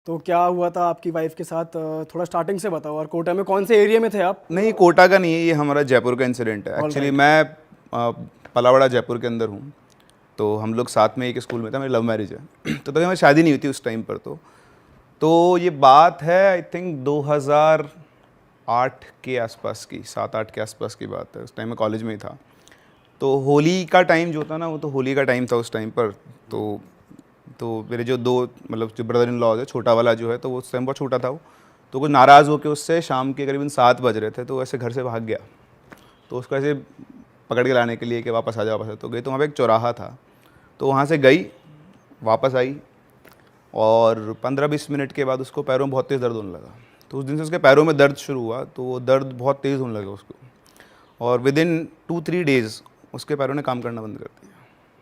तो क्या हुआ था आपकी वाइफ के साथ, थोड़ा स्टार्टिंग से बताओ। और कोटा में कौन से एरिया में थे आप? नहीं, कोटा का नहीं है, ये हमारा जयपुर का इंसिडेंट है। All actually right. मैं पलावड़ा जयपुर के अंदर हूँ। तो हम लोग साथ में एक स्कूल में था, मेरी लव मैरिज है। तो तभी हमारी शादी नहीं हुई थी उस टाइम पर। तो ये बात है आई थिंक 2008 के आसपास की, 7-8 के आसपास की बात है। उस टाइम मैं कॉलेज में ही था। तो होली का टाइम जो था ना, वो तो होली का टाइम था उस टाइम पर। तो मेरे जो दो मतलब जो ब्रदर इन लॉ है, छोटा वाला जो है, तो वो उस टाइम बहुत छोटा था वो। तो कुछ नाराज़ होकर उससे शाम के करीबन 7 बज रहे थे, तो ऐसे घर से भाग गया। तो उसको ऐसे पकड़ के लाने के लिए कि वापस आ जा, वापस आ। तो गई, तो वहाँ पे एक चौराहा था, तो वहाँ से गई, वापस आई, और 15-20 मिनट के बाद उसको पैरों में बहुत तेज़ दर्द होने लगा। तो उस दिन से उसके पैरों में दर्द शुरू हुआ, तो वो दर्द बहुत तेज़ होने लगा उसको, और विद इन 2-3 डेज़ उसके पैरों ने काम करना बंद कर दिया।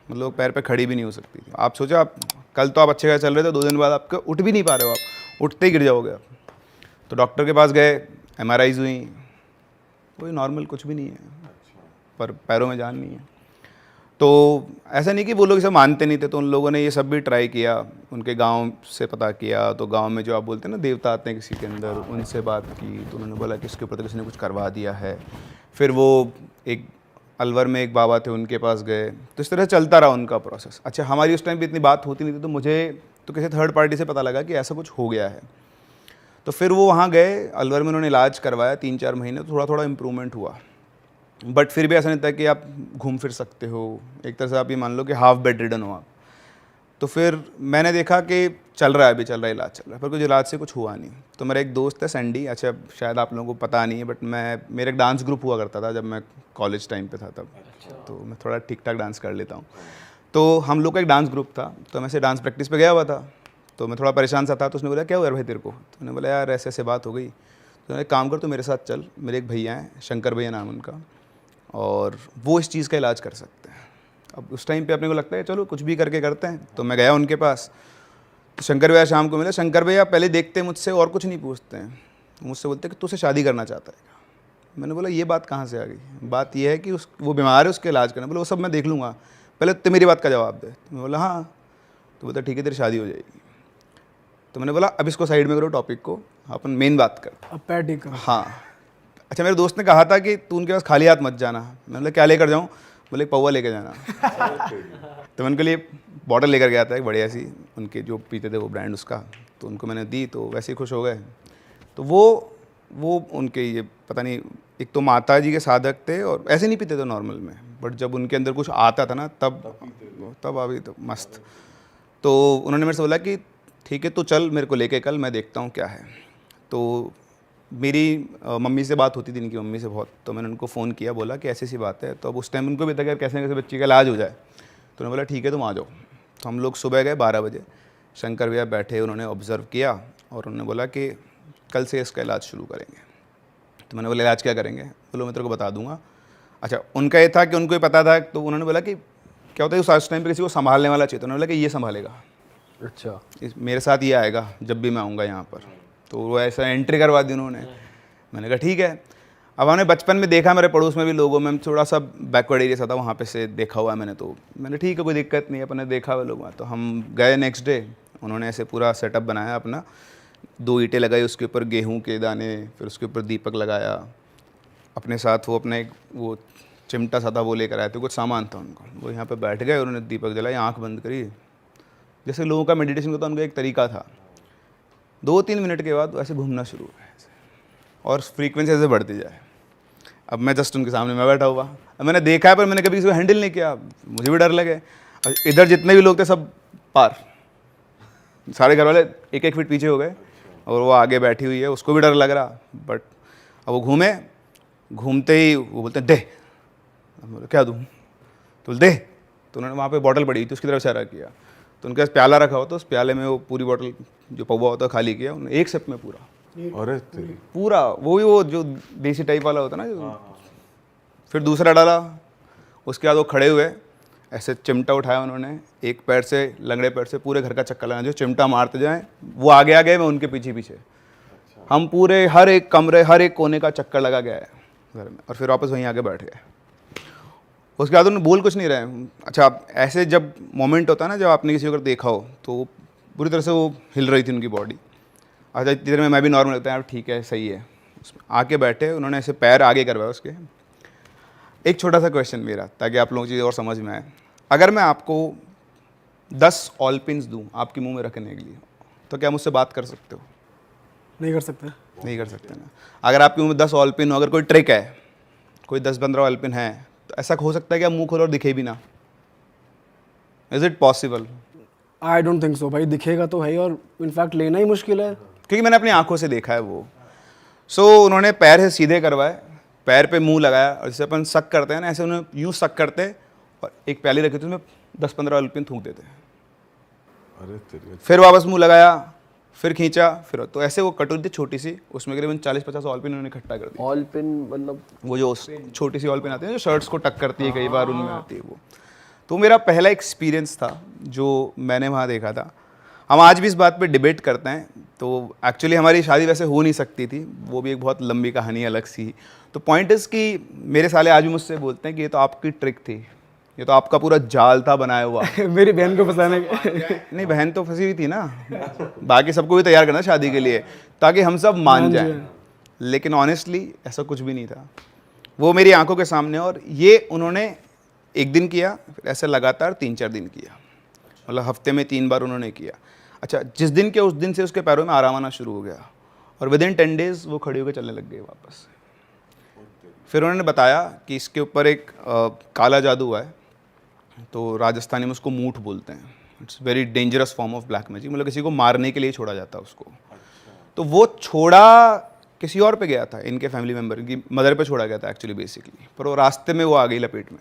मतलब पैर पे खड़ी भी नहीं हो सकती थी। आप सोचो, आप कल तो आप अच्छे खासे चल रहे थे, 2 दिन बाद आपके उठ भी नहीं पा रहे हो, आप उठते ही गिर जाओगे आप। तो डॉक्टर के पास गए, MRIs हुई, कोई नॉर्मल कुछ भी नहीं है, पर पैरों में जान नहीं है। तो ऐसा नहीं कि वो लोग इसे मानते नहीं थे, तो उन लोगों ने ये सब भी ट्राई किया, उनके गांव से पता किया। तो गांव में जो आप बोलते हैं ना, देवता आते हैं किसी के अंदर, उनसे बात की, तो उन्होंने बोला कि इसके ऊपर तो किसी ने कुछ करवा दिया है। फिर वो एक अलवर में एक बाबा थे, उनके पास गए। तो इस तरह चलता रहा उनका प्रोसेस। अच्छा, हमारी उस टाइम पे इतनी बात होती नहीं थी, तो मुझे तो किसी थर्ड पार्टी से पता लगा कि ऐसा कुछ हो गया है। तो फिर वो वहाँ गए, अलवर में उन्होंने इलाज करवाया 3-4 महीने, थोड़ा थोड़ा इम्प्रूवमेंट हुआ। बट फिर भी ऐसा नहीं था कि आप घूम फिर सकते हो। एक तरह से आप ये मान लो कि हाफ बेड रिडन हो आप। तो फिर मैंने देखा कि चल रहा है, अभी चल रहा है, इलाज चल रहा है, पर कुछ इलाज से कुछ हुआ नहीं। तो मेरा एक दोस्त है सैंडी, अच्छा शायद आप लोगों को पता नहीं है, बट मेरा एक डांस ग्रुप हुआ करता था जब मैं कॉलेज टाइम पे था तब। तो मैं थोड़ा ठीक ठाक डांस कर लेता हूँ। तो हम लोग का एक डांस ग्रुप था, तो मैं से डांस प्रैक्टिस पे गया हुआ था। तो मैं थोड़ा परेशान सा था, तो उसने बोला क्या हुआ यार भाई तेरे को? तो मैंने बोला यार ऐसे ऐसे बात हो गई। तो एक काम कर, तो मेरे साथ चल, मेरे एक भैया हैं, शंकर भैया नाम उनका, और वो इस चीज़ का इलाज कर सकते हैं। अब उस टाइम पे अपने को लगता है चलो कुछ भी करके करते हैं। तो मैं गया उनके पास। तो शंकर भैया शाम को मिले। शंकर भैया पहले देखते मुझसे और कुछ नहीं पूछते हैं, मुझसे बोलते कि तू उससे शादी करना चाहता है। मैंने बोला ये बात कहाँ से आ गई? बात ये है कि वो बीमार है, उसके इलाज करना। बोला वो सब मैं देख लूँगा, पहले तो मेरी बात का जवाब दे। तो मैं बोला हाँ। तो बोलता ठीक है, तेरी शादी हो जाएगी। तो मैंने बोला अब इसको साइड में करो, टॉपिक को, अपन मेन बात कर। अब पैर ठीक करो। हाँ। अच्छा, मेरे दोस्त ने कहा था कि तू उनके पास खाली हाथ मत जाना। मैंने बोला क्या लेकर जाऊँ? बोले एक पौवा लेकर जाना। तो मैं उनके लिए बॉटल लेकर गया था एक बढ़िया सी, उनके जो पीते थे वो ब्रांड उसका। तो उनको मैंने दी, तो वैसे ही खुश हो गए। तो वो उनके ये पता नहीं, एक तो माता जी के साधक थे, और ऐसे नहीं पीते थे नॉर्मल में, बट जब उनके अंदर कुछ आता था ना, तब अभी तो मस्त। तो उन्होंने मेरे से बोला कि ठीक है तो चल मेरे को लेके कल, मैं देखता हूँ क्या है। तो मेरी मम्मी से बात होती थी, इनकी मम्मी से बहुत। तो मैंने उनको फ़ोन किया, बोला कि ऐसी सी बात है। तो अब उस टाइम उनको भी था कि यार कैसे कैसे बच्ची का इलाज हो जाए। तो उन्होंने बोला ठीक है तुम आ जाओ। तो हम लोग सुबह गए 12 बजे। शंकर भैया बैठे, उन्होंने ऑब्ज़र्व किया, और उन्होंने बोला कि कल से इसका इलाज शुरू करेंगे। तो मैंने बोला इलाज क्या करेंगे? बोलो मैं तेरे को बता दूंगा। अच्छा, उनका ये था कि उनको ही पता था। तो उन्होंने बोला कि क्या होता है उस टाइम पे किसी को संभालने वाला चाहिए। तो उन्होंने बोला कि ये संभालेगा, अच्छा। मेरे साथ ये आएगा जब भी मैं आऊँगा यहाँ पर। तो वो ऐसा एंट्री करवा दी उन्होंने। मैंने कहा ठीक है। अब हमने बचपन में देखा, मेरे पड़ोस में भी लोगों में थोड़ा सा बैकवर्ड एरिया सा था, वहाँ पे से देखा हुआ है मैंने। तो मैंने ठीक है कोई दिक्कत नहीं है, अपने देखा हुआ लोग। तो हम गए नेक्स्ट डे, उन्होंने ऐसे पूरा सेटअप बनाया अपना, 2 ईंटें लगाई, उसके ऊपर गेहूँ के दाने, फिर उसके ऊपर दीपक लगाया। अपने साथ वो अपना एक वो चिमटा सा था वो लेकर आए थे, कुछ सामान था उनको। वो यहाँ पर बैठ गए, उन्होंने दीपक जलाई, आँख बंद करी, जैसे लोगों का मेडिटेशन होता है उनका एक तरीका था। 2-3 मिनट के बाद ऐसे घूमना शुरू हुआ ऐसे, और फ्रीक्वेंसी ऐसे बढ़ती जाए। अब मैं जस्ट उनके सामने मैं बैठा हुआ, अब मैंने देखा है पर मैंने कभी किसी को हैंडल नहीं किया, मुझे भी डर लगे। और इधर जितने भी लोग थे सब पार, सारे घर वाले 1-1 फीट पीछे हो गए, और वो आगे बैठी हुई है, उसको भी डर लग रहा। बट अब वो घूमते ही वो बोलते हैं दे। बोले क्या दूँ? तो दे। तो उन्होंने वहाँ पे बॉटल पड़ी थी, उसकी तरफ इशारा किया। तो उनके पास प्याला रखा हो, तो उस प्याले में वो पूरी बॉटल जो पौवा होता है खाली किया उन्होंने, एक सिप में पूरा। अरे तेरी पूरा वो जो देसी टाइप वाला होता है ना जो। फिर दूसरा डाला, उसके बाद वो खड़े हुए, ऐसे चिमटा उठाया उन्होंने, एक पैर से, लंगड़े पैर से पूरे घर का चक्कर लगाया, जो चिमटा मारते जाएं वो आगे आगे, मैं उनके पीछे पीछे। हम पूरे हर एक कमरे, हर एक कोने का चक्कर लगा गया है घर में, और फिर वापस वहीं आके बैठ गए। उसके बाद उन्होंने बोल कुछ नहीं रहे। अच्छा, आप ऐसे जब मोमेंट होता है ना, जब आपने किसी को अगर देखा हो, तो पूरी तरह से वो हिल रही थी उनकी बॉडी। अच्छा इतनी देर में मैं भी नॉर्मल लगता है, यार ठीक है सही है। उसमें आके बैठे, उन्होंने ऐसे पैर आगे करवाया उसके। एक छोटा सा क्वेश्चन मेरा, ताकि आप लोगों को चीज़ और समझ में आए। अगर मैं आपको 10 ऑल पिन्स दूँ आपके मुंह में रखने के लिए, तो क्या मुझसे बात कर सकते हो? नहीं कर सकते। नहीं कर सकते ना। अगर आपके मुंह में 10 ऑल पिन हो, अगर कोई ट्रिक है, कोई 10-15 ऑल पिन है, तो ऐसा हो सकता है कि आप मुंह खोलो और दिखे भी ना? Is it possible? I don't think so भाई, दिखेगा तो है ही, और इनफैक्ट लेना ही मुश्किल है। क्योंकि मैंने अपनी आंखों से देखा है वो। सो उन्होंने पैर से सीधे करवाए, पैर पे मुंह लगाया, और जैसे अपन शक करते हैं ना, ऐसे उन्होंने यूँ शक करते और एक प्याली रखी थी, उसमें 10-15 ऑल पिन थूक देते। अरे तेरी, फिर वापस मुंह लगाया, फिर खींचा, फिर तो ऐसे वो कटोरी थी छोटी सी, उसमें करीबन 40-50 ऑल पिन उन्होंने इकट्ठा कर दिया। ऑल पिन मतलब वो जो छोटी सी ऑल पिन आती है जो शर्ट्स को टक करती है, कई बार उनमें आती है वो। तो मेरा पहला एक्सपीरियंस था जो मैंने वहाँ देखा था। हम आज भी इस बात पे डिबेट करते हैं। तो एक्चुअली हमारी शादी वैसे हो नहीं सकती थी, वो भी एक बहुत लंबी कहानी अलग सी। तो पॉइंट इज़ कि मेरे साले आज भी मुझसे बोलते हैं कि ये तो आपकी ट्रिक थी, ये तो आपका पूरा जाल था बनाया हुआ। मेरी बहन को फंसाने के। नहीं, बहन तो फंसी हुई थी ना, बाकी सबको भी तैयार करना शादी के लिए, ताकि हम सब मान जाएं। लेकिन ऑनेस्टली ऐसा कुछ भी नहीं था, वो मेरी आंखों के सामने। और ये उन्होंने एक दिन किया, फिर ऐसे लगातार 3-4 दिन किया, मतलब हफ्ते में 3 बार उन्होंने किया। अच्छा, जिस दिन के उस दिन से उसके पैरों में आराम आना शुरू हो गया, और विदिन 10 डेज़ वो खड़े होकर चलने लग गए वापस। फिर उन्होंने बताया कि इसके ऊपर एक काला जादू हुआ है, तो राजस्थानी में उसको मूठ बोलते हैं। It's very dangerous form of black magic, मतलब किसी को मारने के लिए छोड़ा जाता है उसको। तो वो छोड़ा किसी और पे गया था, इनके फैमिली मेम्बर की मदर पे छोड़ा गया था एक्चुअली बेसिकली, पर वो रास्ते में वो आ गई लपेट में।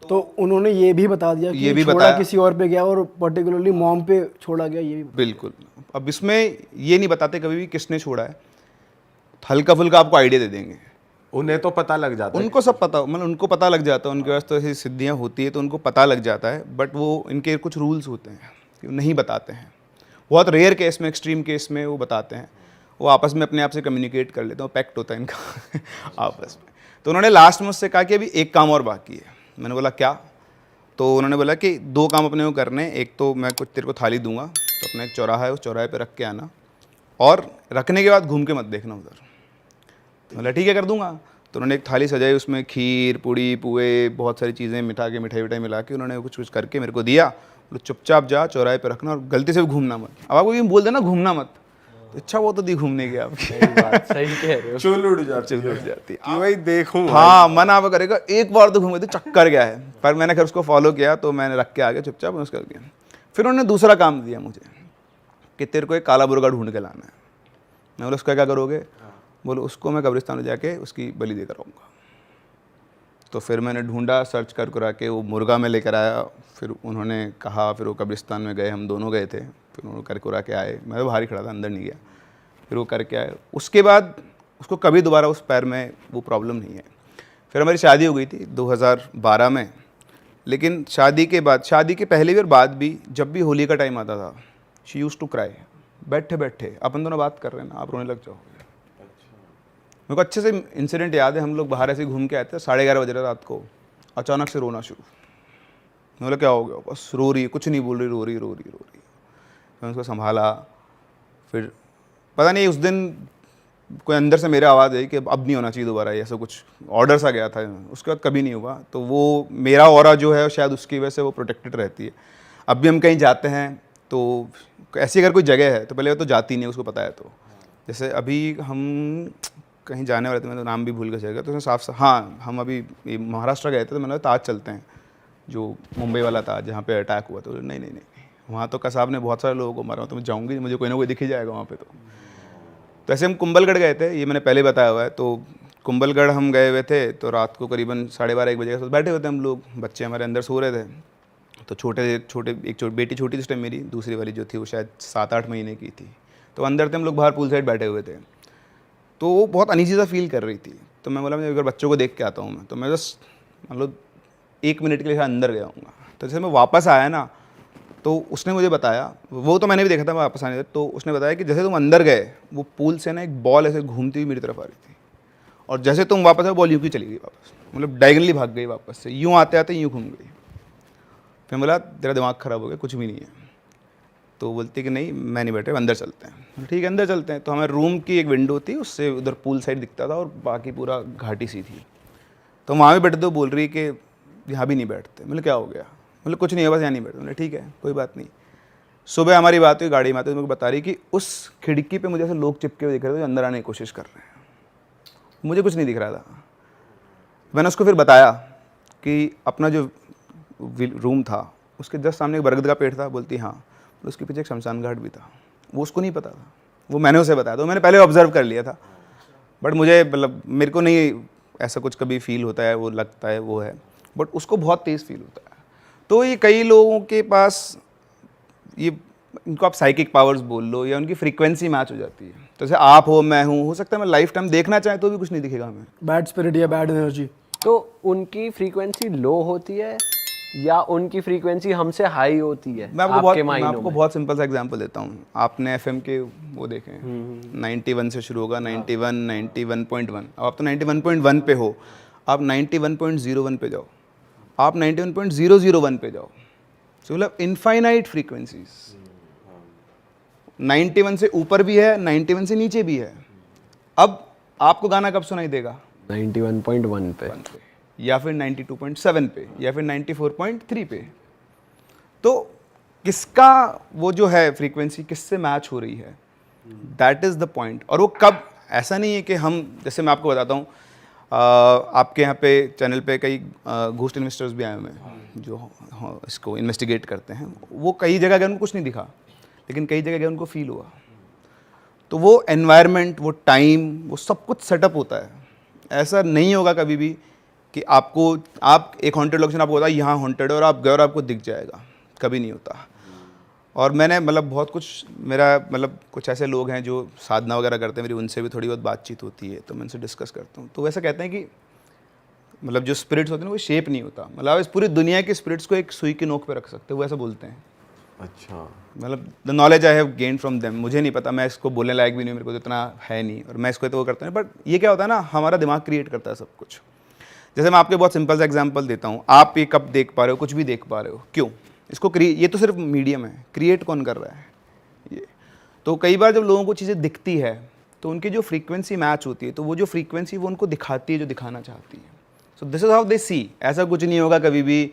तो उन्होंने ये भी बता दिया कि ये भी छोड़ा बताया। किसी और पे गया, और पर्टिकुलरली मॉम पे छोड़ा गया, ये भी। बिल्कुल। अब इसमें ये नहीं बताते कभी भी किसने छोड़ा है, हल्का फुल्का आपको आइडिया दे देंगे। उन्हें तो पता लग जाता है। उनको सब पता, मतलब उनको पता लग जाता है, उनके पास तो ऐसी सिद्धियाँ होती है तो उनको पता लग जाता है। बट वो इनके कुछ रूल्स होते हैं कि वो नहीं बताते हैं। बहुत रेयर केस में, एक्सट्रीम केस में वो बताते हैं। वो आपस में अपने आप से कम्युनिकेट कर लेते हैं, वो पैक्ट होता है इनका आपस में। तो उन्होंने लास्ट में मुझसे कहा कि अभी एक काम और बाकी है। मैंने बोला क्या? तो उन्होंने बोला कि 2 काम अपने को करने हैं। एक तो मैं कुछ तेरे को थाली दूंगा, तो अपना एक चौराहा है, उस चौराहे पे रख के आना, और रखने के बाद घूम के मत देखना उधर। तो बोला ठीक है, कर दूंगा। तो उन्होंने एक थाली सजाई, उसमें खीर, पूड़ी, पुए, बहुत सारी चीज़ें मिठाई विठाई मिला के उन्होंने कुछ कुछ करके मेरे को दिया। बोले चुपचाप जा चौराहे पे रखना, और गलती से भी घूमना मत। अब आपको ये बोल देना घूमना मत, तो इच्छा वो तो दी घूमने की आपकी। सही कह रहे हो। चुल उड़ जाती जाती कि भाई देखूं। हाँ, मन आप करेगा एक बार तो घूमे, तो चक्कर गया है। पर मैंने खैर उसको फॉलो किया, तो मैंने रख के आ गया चुपचाप उसका गया। फिर उन्होंने दूसरा काम दिया मुझे कि तेरे को एक काला मुर्गा ढूंढ के लाना है। मैं बोला उसका क्या करोगे? बोलो उसको मैं कब्रिस्तान में जाके उसकी बलि देकर आऊँगा। तो फिर मैंने ढूंढा, सर्च कर करा के वो मुर्गा में लेकर आया। फिर उन्होंने कहा, फिर वो कब्रिस्तान में गए, हम दोनों गए थे। फिर उन्होंने कर कुरा के आए, मैं तो बाहर ही खड़ा था, अंदर नहीं गया। फिर वो करके आए, उसके बाद उसको कभी दोबारा उस पैर में वो प्रॉब्लम नहीं है। फिर हमारी शादी हो गई थी 2012 में। लेकिन शादी के बाद, शादी के पहले भी और बाद भी, जब भी होली का टाइम आता था, शी यूज्ड टू क्राई। बैठे बैठे अपन दोनों बात कर रहे हैं ना, आप रोने लग जाओगे। मेरे को अच्छे से इंसिडेंट याद है, हम लोग बाहर ऐसे घूम के आए थे, 11:30 बजे रात को, अचानक से रोना शुरू। मैं बोला क्या हो गया? बस रो रही है, कुछ नहीं बोल रही, रो रही। मैंने उसको संभाला। फिर पता नहीं उस दिन कोई अंदर से मेरे आवाज़ आई कि अब नहीं होना चाहिए दोबारा, ऐसा कुछ ऑर्डर सा गया था। उसके बाद कभी नहीं हुआ। तो वो मेरा ऑरा जो है शायद उसकी वजह से वो प्रोटेक्टेड रहती है। अब भी हम कहीं जाते हैं तो ऐसी अगर कोई जगह है तो पहले वो तो जाती नहीं, उसको पता है। तो जैसे अभी हम कहीं जाने वाले थे, मैं तो नाम भी भूल गया जगह, तो उसमें साफ हाँ, हम अभी महाराष्ट्र गए थे, तो मैंने कहा ताज चलते हैं, जो मुंबई वाला ताज जहाँ पे अटैक हुआ। तो नहीं, वहाँ तो कसाब ने बहुत सारे लोगों को मारा, तो मैं जाऊँगी, मुझे कोई ना कोई दिख ही जाएगा वहाँ पे। तो ऐसे हम कुंभलगढ़ गए थे, ये मैंने पहले बताया हुआ है। तो कुंभलगढ़ हम गए हुए थे, तो रात को करीबन 12:30-1 बजे के साथ बैठे हुए थे हम लोग, बच्चे हमारे अंदर सो रहे थे। तो बेटी छोटी थी उस टाइम मेरी, दूसरी वाली जो थी वो शायद 7-8 महीने की थी। तो अंदर थे हम लोग, बाहर पूल साइड बैठे हुए थे। तो वो बहुत अनईजी सा फील कर रही थी। तो मैं बोला मैं अगर बच्चों को देख के आता हूँ मैं, तो मैं बस मतलब 1 मिनट के लिए अंदर गया हूँ। तो जैसे मैं वापस आया ना, तो उसने मुझे बताया, वो तो मैंने भी देखा था मैं वापस आने, तो उसने बताया कि जैसे तुम अंदर गए, वो पूल से ना एक बॉल ऐसे घूमती हुई मेरी तरफ आ रही थी, और जैसे तुम वापस आए बॉल यूँ की चली गई वापस, मतलब डायगनली भाग गई वापस से, यूँ आते आते यूँ घूम गई। फिर बोला तेरा दिमाग ख़राब हो गया, कुछ भी नहीं है। तो बोलती कि नहीं मैं नहीं बैठ रहा, अंदर चलते हैं। ठीक है अंदर चलते हैं। तो हमारे रूम की एक विंडो थी, उससे उधर पूल साइड दिखता था और बाकी पूरा घाटी सी थी। तो वहाँ भी बैठे तो बोल रही कि यहाँ भी नहीं बैठते। मतलब क्या हो गया? मतलब कुछ नहीं है, बस यहाँ नहीं बैठते। ठीक है कोई बात नहीं। सुबह हमारी बात हुई गाड़ी में आते, तो मुझे बता रही कि उस खिड़की पे मुझे ऐसे लोग चिपके हुए दिख रहे थे जो अंदर आने की कोशिश कर रहे हैं। मुझे कुछ नहीं दिख रहा था। मैंने उसको फिर बताया कि अपना जो रूम था उसके जस्ट सामने एक बरगद का पेड़ था। बोलती हाँ। उसके पीछे एक शमशान घाट भी था। वो उसको नहीं पता था, वो मैंने उसे बताया। तो मैंने पहले ऑब्जर्व कर लिया था, बट मुझे मतलब मेरे को नहीं ऐसा कुछ कभी फील होता है, वो लगता है वो है, बट उसको बहुत तेज़ फील होता है। तो ये कई लोगों के पास ये, इनको आप साइकिक पावर्स बोल लो या उनकी फ्रीक्वेंसी मैच हो जाती है। तो जैसे आप हो, मैं हूँ, हो सकता है मैं लाइफ टाइम देखना चाहे तो भी कुछ नहीं दिखेगा हमें। बैड स्पिरिट या बैड एनर्जी। तो उनकी फ्रीक्वेंसी लो होती है या उनकी फ्रीक्वेंसी हमसे हाई होती है? मैं आपको में? बहुत सिंपल सा एग्जांपल देता हूँ। आपने एफएम के वो देखे हैं, 91 से शुरू होगा, 91, 91.1। अब आप तो 91.1 पे हो, आप 91.01 पे जाओ, आप 91.001 पे जाओ। तो मतलब इनफाइनाइट फ्रीक्वेंसीज, 91 से ऊपर भी है, 91 से नीचे भी है। अब आपको गाना कब सुनाई देगा? 91.1 पे, या फिर 92.7 पे, या फिर 94.3 पे। तो किसका वो जो है फ्रीक्वेंसी किससे मैच हो रही है, दैट इज़ द पॉइंट। और वो कब, ऐसा नहीं है कि हम, जैसे मैं आपको बताता हूँ, आपके यहाँ पे चैनल पे कई घोस्ट इन्वेस्टर्स भी आए हुए हैं जो इसको इन्वेस्टिगेट करते हैं। वो कई जगह गए उनको कुछ नहीं दिखा, लेकिन कई जगह गए उनको फील हुआ। तो वो एनवायरनमेंट, वो टाइम, वो सब कुछ सेटअप होता है। ऐसा नहीं होगा कभी भी कि आपको, आप एक हॉन्टेड लोकेशन आपको होता है यहाँ हॉन्टेड है और आप गए और आपको दिख जाएगा, कभी नहीं होता। और मैंने मतलब बहुत कुछ, मेरा मतलब कुछ ऐसे लोग हैं जो साधना वगैरह करते हैं, मेरी उनसे भी थोड़ी बहुत बातचीत होती है, तो मैं उनसे डिस्कस करता हूँ। तो वैसे कहते हैं कि मतलब जो स्पिरिट्स होते हैं वो शेप नहीं होता। मतलब आप इस पूरी दुनिया के स्पिरिट्स को एक सुई की नोक पे रख सकते हो, वो ऐसा बोलते हैं। अच्छा, मतलब the knowledge I have gain from them. मुझे नहीं पता, मैं इसको बोलने लायक भी नहीं, मेरे को तो इतना है नहीं, और मैं इसको तो वो करता हूँ। बट ये क्या होता है ना, हमारा दिमाग क्रिएट करता है सब कुछ। जैसे मैं आपको बहुत सिंपल सा एग्जांपल देता हूँ। आप ये कब देख पा रहे हो, कुछ भी देख पा रहे हो, क्यों? इसको ये तो सिर्फ मीडियम है, क्रिएट कौन कर रहा है ये? तो कई बार जब लोगों को चीज़ें दिखती है तो उनकी जो फ्रीक्वेंसी मैच होती है, तो वो जो फ्रीक्वेंसी वो उनको दिखाती है जो दिखाना चाहती है। So this is how they see. ऐसा कुछ नहीं होगा कभी भी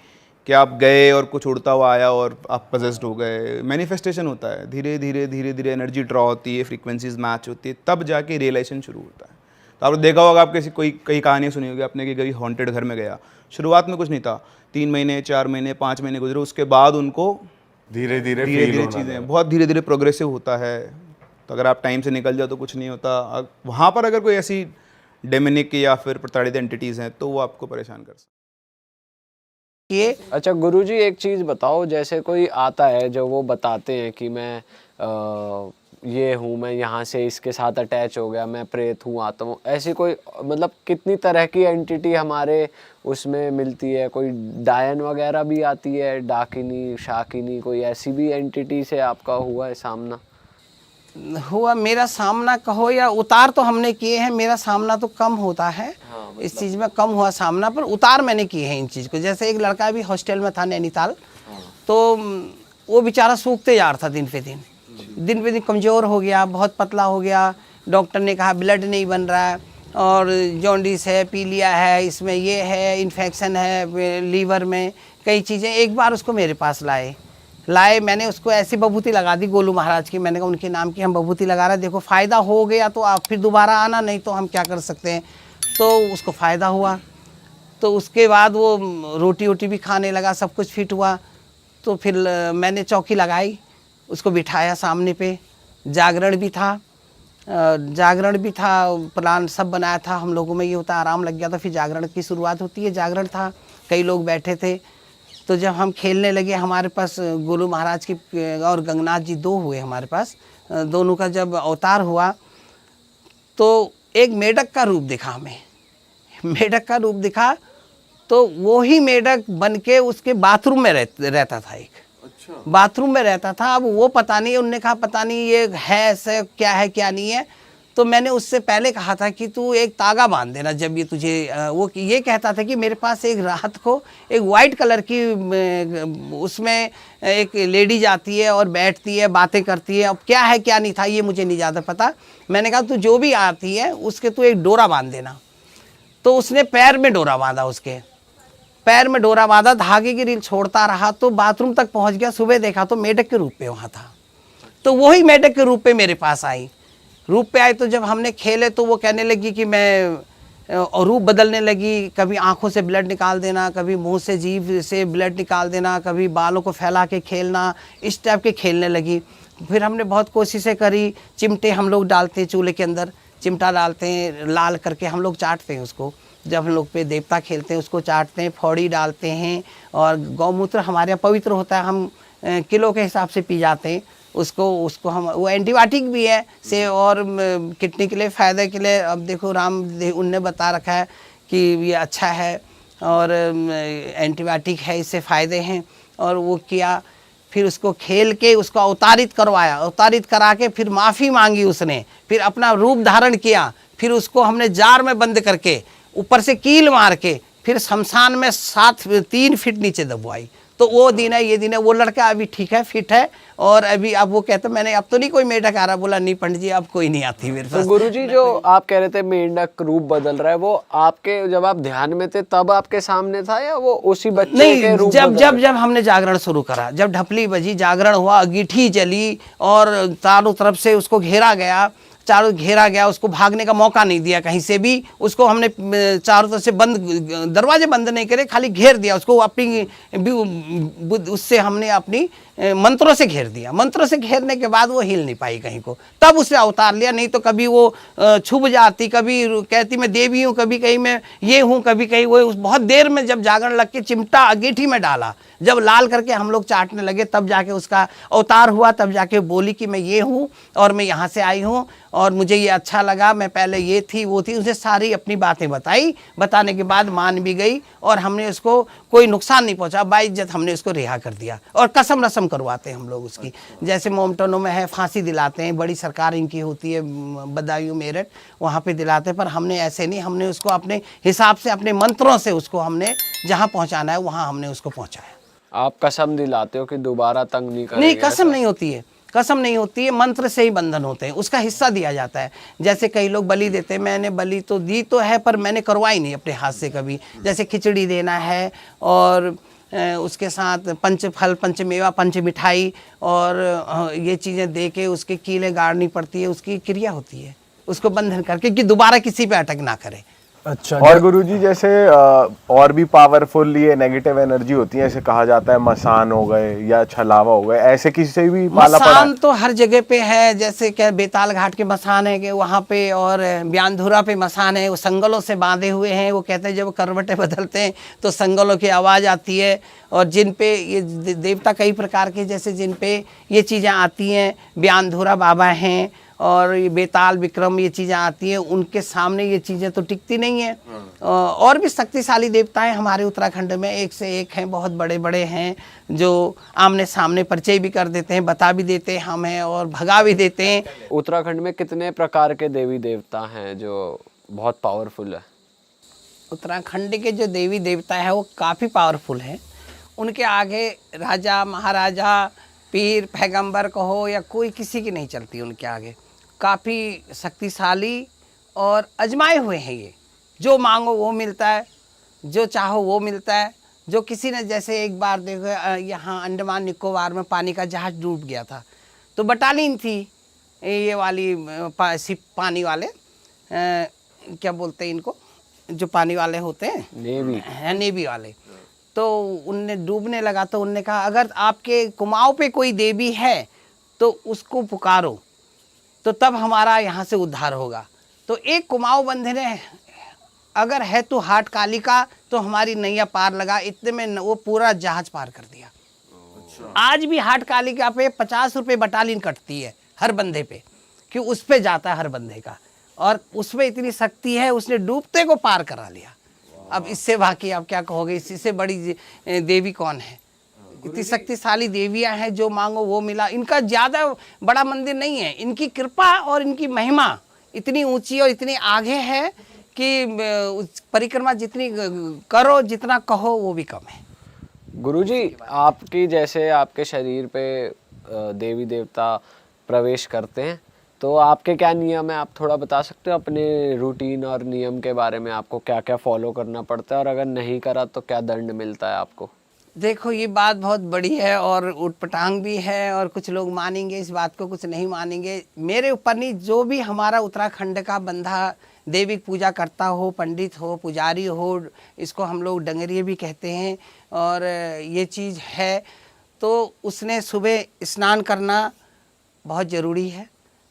कि आप गए और कुछ उड़ता हुआ आया और आप पजेस्ड हो गए। मैनिफेस्टेशन होता है, धीरे धीरे धीरे धीरे एनर्जी ड्रॉ होती है, फ्रीक्वेंसीज मैच होती है, तब जाके रियलाइजेशन शुरू होता है। तो आपने देखा होगा, आप किसी कई कहानियाँ सुनी होगी आपने कि कभी हॉन्टेड घर में गया, शुरुआत में कुछ नहीं था, 3 महीने 4 महीने 5 महीने गुजरे, उसके बाद उनको धीरे धीरे चीज़ें बहुत धीरे धीरे प्रोग्रेसिव होता है। तो अगर आप टाइम से निकल जाओ तो कुछ नहीं होता। वहाँ पर अगर कोई ऐसी डेमोनिक या फिर प्रताड़ित एंटिटीज़ हैं तो वो आपको परेशान कर सकते ये। अच्छा गुरुजी, एक चीज़ बताओ, जैसे कोई आता है जो वो बताते हैं कि मैं ये हूँ, मैं यहाँ से इसके साथ अटैच हो गया, मैं प्रेत हूँ, आता हूँ, ऐसी कोई मतलब कितनी तरह की एंटिटी हमारे उसमें मिलती है? कोई डायन वगैरह भी आती है, डाकिनी, शाकिनी, कोई ऐसी भी एंटिटी से आपका हुआ है सामना? हुआ मेरा सामना कहो या उतार तो हमने किए हैं, मेरा सामना तो कम होता है। हाँ, मतलब। इस चीज़ में कम हुआ सामना, पर उतार मैंने किए हैं इन चीज़ को। जैसे एक लड़का भी हॉस्टल में था नैनीताल, तो वो बेचारा सूखते जा रहा था दिन पे दिन कमज़ोर हो गया, बहुत पतला हो गया। डॉक्टर ने कहा ब्लड नहीं बन रहा है और जॉन्डिस है, पीलिया है, इसमें ये है, इन्फेक्शन है लीवर में, कई चीज़ें। एक बार उसको मेरे पास लाए, मैंने उसको ऐसी बभूति लगा दी गोलू महाराज की। मैंने कहा उनके नाम की हम बभूति लगा रहे हैं, देखो फ़ायदा हो गया तो आप फिर दोबारा आना, नहीं तो हम क्या कर सकते हैं। तो उसको फ़ायदा हुआ। तो उसके बाद वो रोटी वोटी भी खाने लगा, सब कुछ फिट हुआ। तो फिर मैंने चौकी लगाई, उसको बिठाया सामने पे, जागरण भी था, प्लान सब बनाया था हम लोगों में। ये होता आराम लग गया था, फिर जागरण की शुरुआत होती है। जागरण था, कई लोग बैठे थे। तो जब हम खेलने लगे, हमारे पास गोलू महाराज की और गंगनाथ जी 2 हुए हमारे पास, दोनों का जब अवतार हुआ तो एक मेढक का रूप दिखा हमें। मेढक का रूप दिखा तो वो ही मेढक बन के उसके बाथरूम में रहता था। एक बाथरूम में रहता था। अब वो पता नहीं, उनने कहा पता नहीं ये है ऐसे क्या है क्या नहीं है। तो मैंने उससे पहले कहा था कि तू एक तागा बांध देना जब ये तुझे वो ये कहता था कि मेरे पास एक रात को एक वाइट कलर की उसमें एक लेडी जाती है और बैठती है, बातें करती है। अब क्या है क्या नहीं था ये मुझे नहीं ज़्यादा पता। मैंने कहा तू जो भी आती है उसके तू एक डोरा बांध देना। तो उसने पैर में डोरा बांधा, उसके पैर में डोरा बांधा, धागे की रील छोड़ता रहा तो बाथरूम तक पहुंच गया। सुबह देखा तो मेढक के रूप में वहाँ था। तो वही मेढक के रूप में मेरे पास आई, रूप पे आई। तो जब हमने खेले तो वो कहने लगी कि मैं, और रूप बदलने लगी, कभी आंखों से ब्लड निकाल देना, कभी मुंह से जीभ से ब्लड निकाल देना, कभी बालों को फैला के खेलना, इस टाइप के खेलने लगी। फिर हमने बहुत कोशिशें करी। चिमटे हम लोग डालते हैं चूल्हे के अंदर, चिमटा डालते हैं, लाल करके हम लोग चाटते हैं उसको। जब हम लोग पे देवता खेलते हैं उसको चाटते हैं, फौड़ी डालते हैं। और गौमूत्र हमारे यहाँ पवित्र होता है, हम किलो के हिसाब से पी जाते हैं उसको हम, वो एंटीबायोटिक भी है से और किडनी के लिए फ़ायदे के लिए। अब देखो उनने बता रखा है कि ये अच्छा है और एंटीबायोटिक है, इससे फ़ायदे हैं। और वो किया, फिर उसको खेल के उसको अवतारित करवाया, अवतारित करा के फिर माफ़ी मांगी उसने, फिर अपना रूप धारण किया। फिर उसको हमने जार में बंद करके ऊपर से कील मार के फिर शमशान में 3 फीट नीचे दबवाई। तो वो दिन है, ये दिन है। वो लड़का अभी ठीक है, फिट है। और अभी अब वो कहता मैंने अब तो नहीं कोई मेढक आ रहा। बोला नहीं पंडित जी अब कोई नहीं आती मेरे पास। तो गुरुजी जो आप कह रहे थे मेंढक रूप बदल रहा है, वो आपके जब आप ध्यान में थे तब आपके सामने था या वो उसी बच्चे नहीं, के रूप जब हमने जागरण शुरू करा, जब ढपली बजी, जागरण हुआ, अंगीठी जली और चारों तरफ से उसको घेरा गया, उसको भागने का मौका नहीं दिया कहीं से भी। उसको हमने चारों तरफ से दरवाजे बंद नहीं करे, खाली घेर दिया उसको। उससे हमने अपनी मंत्रों से घेर दिया। मंत्रों से घेरने के बाद वो हिल नहीं पाई कहीं को, तब उसने अवतार लिया। नहीं तो कभी वो छुप जाती, कभी कहती मैं देवी हूँ, कभी कहीं मैं ये हूँ, कभी कहीं वो। बहुत देर में जब जागरण लग के चिमटा अंगीठी में डाला, जब लाल करके हम लोग चाटने लगे, तब जाके उसका अवतार हुआ। तब जाके बोली कि मैं ये हूँ और मैं यहाँ से आई हूँ और मुझे ये अच्छा लगा, मैं पहले ये थी वो थी। उसने सारी अपनी बातें बताई। बताने के बाद मान भी गई और हमने उसको कोई नुकसान नहीं पहुँचा, बाइज्जत हमने उसको रिहा कर दिया। और कसम रसम करवाते हैं हम लोग उसकी, जैसे मोमटनों में है फांसी दिलाते हैं, बड़ी सरकार इनकी होती है बदायूं मेरठ, वहाँ पे दिलाते हैं। पर हमने ऐसे नहीं, हमने उसको अपने हिसाब से, अपने मंत्रों से उसको हमने जहाँ पहुँचाना है वहाँ हमने उसको पहुँचाया। आप कसम दिलाते हो कि दोबारा तंग नहीं करेंगे? नहीं, कसम नहीं होती है, कसम नहीं होती है, मंत्र से ही बंधन होते हैं, उसका हिस्सा दिया जाता है। जैसे कई लोग बलि देते हैं, मैंने बलि तो दी तो है पर मैंने करवाई नहीं अपने हाथ से कभी। जैसे खिचड़ी देना है और उसके साथ पंचफल, पंचमेवा, पंच मिठाई और ये चीज़ें दे के उसके कीलें गाड़नी पड़ती है, उसकी क्रिया होती है, उसको बंधन करके कि दोबारा किसी पे अटक ना करे। अच्छा। और गुरुजी जैसे और भी पावरफुल ये नेगेटिव एनर्जी होती है, ऐसे कहा जाता है मसान हो गए या छलावा हो गए, ऐसे किसी से भी पाला पड़ा? मसान तो हर जगह पे है, जैसे क्या बेताल घाट के मसान है कि वहाँ पे, और ब्यानधुरा पे मसान है, वो संगलों से बांधे हुए हैं। वो कहते हैं जब करवटें बदलते हैं तो संगलों की आवाज़ आती है। और जिन पे ये देवता कई प्रकार के, जैसे जिन पे ये चीज़ें आती हैं, ब्यानधुरा बाबा हैं और ये बेताल विक्रम, ये चीज़ें आती हैं, उनके सामने ये चीज़ें तो टिकती नहीं हैं। और भी शक्तिशाली देवताएं हमारे उत्तराखंड में एक से एक हैं, बहुत बड़े बड़े हैं जो आमने सामने परिचय भी कर देते हैं, बता भी देते हैं हम हैं और भगा भी देते हैं। उत्तराखंड में कितने प्रकार के देवी देवता हैं जो बहुत पावरफुल है? उत्तराखंड के जो देवी देवता है वो काफ़ी पावरफुल हैं। उनके आगे राजा महाराजा, पीर पैगंबर कहो या कोई, किसी की नहीं चलती उनके आगे। काफ़ी शक्तिशाली और अजमाए हुए हैं ये। जो मांगो वो मिलता है, जो चाहो वो मिलता है। जो किसी ने, जैसे एक बार देखो यहाँ अंडमान निकोबार में पानी का जहाज़ डूब गया था, तो बटालियन थी ये वाली पानी वाले, क्या बोलते हैं इनको, जो पानी वाले होते हैं, नेवी वाले। तो उनने डूबने लगा तो उनने कहा अगर आपके कुमाऊं पे कोई देवी है तो उसको पुकारो, तो तब हमारा यहाँ से उद्धार होगा। तो एक कुमाऊं बंधे ने अगर है तो हाट काली का, तो हमारी नैया पार लगा, इतने में वो पूरा जहाज पार कर दिया। आज भी हाट काली का पे 50 रुपये बटालियन कटती है हर बंदे पे, कि उस पे जाता है हर बंदे का, और उसमें इतनी शक्ति है, उसने डूबते को पार करा लिया। अब इससे बाकी आप क्या कहोगे, इससे बड़ी देवी कौन है? इतनी शक्तिशाली देवियां हैं, जो मांगो वो मिला। इनका ज़्यादा बड़ा मंदिर नहीं है, इनकी कृपा और इनकी महिमा इतनी ऊंची और इतनी आगे है कि उस परिक्रमा जितनी करो जितना कहो वो भी कम है। गुरुजी, आपकी जैसे आपके शरीर पे देवी देवता प्रवेश करते हैं, तो आपके क्या नियम है, आप थोड़ा बता सकते हो अपने रूटीन और नियम के बारे में? आपको क्या क्या फॉलो करना पड़ता है और अगर नहीं करा तो क्या दंड मिलता है आपको? देखो, ये बात बहुत बड़ी है और उटपटांग भी है, और कुछ लोग मानेंगे इस बात को, कुछ नहीं मानेंगे। मेरे ऊपर नहीं, जो भी हमारा उत्तराखंड का बंधा देवी पूजा करता हो, पंडित हो, पुजारी हो, इसको हम लोग डंगरिये भी कहते हैं, और ये चीज़ है, तो उसने सुबह स्नान करना बहुत ज़रूरी है।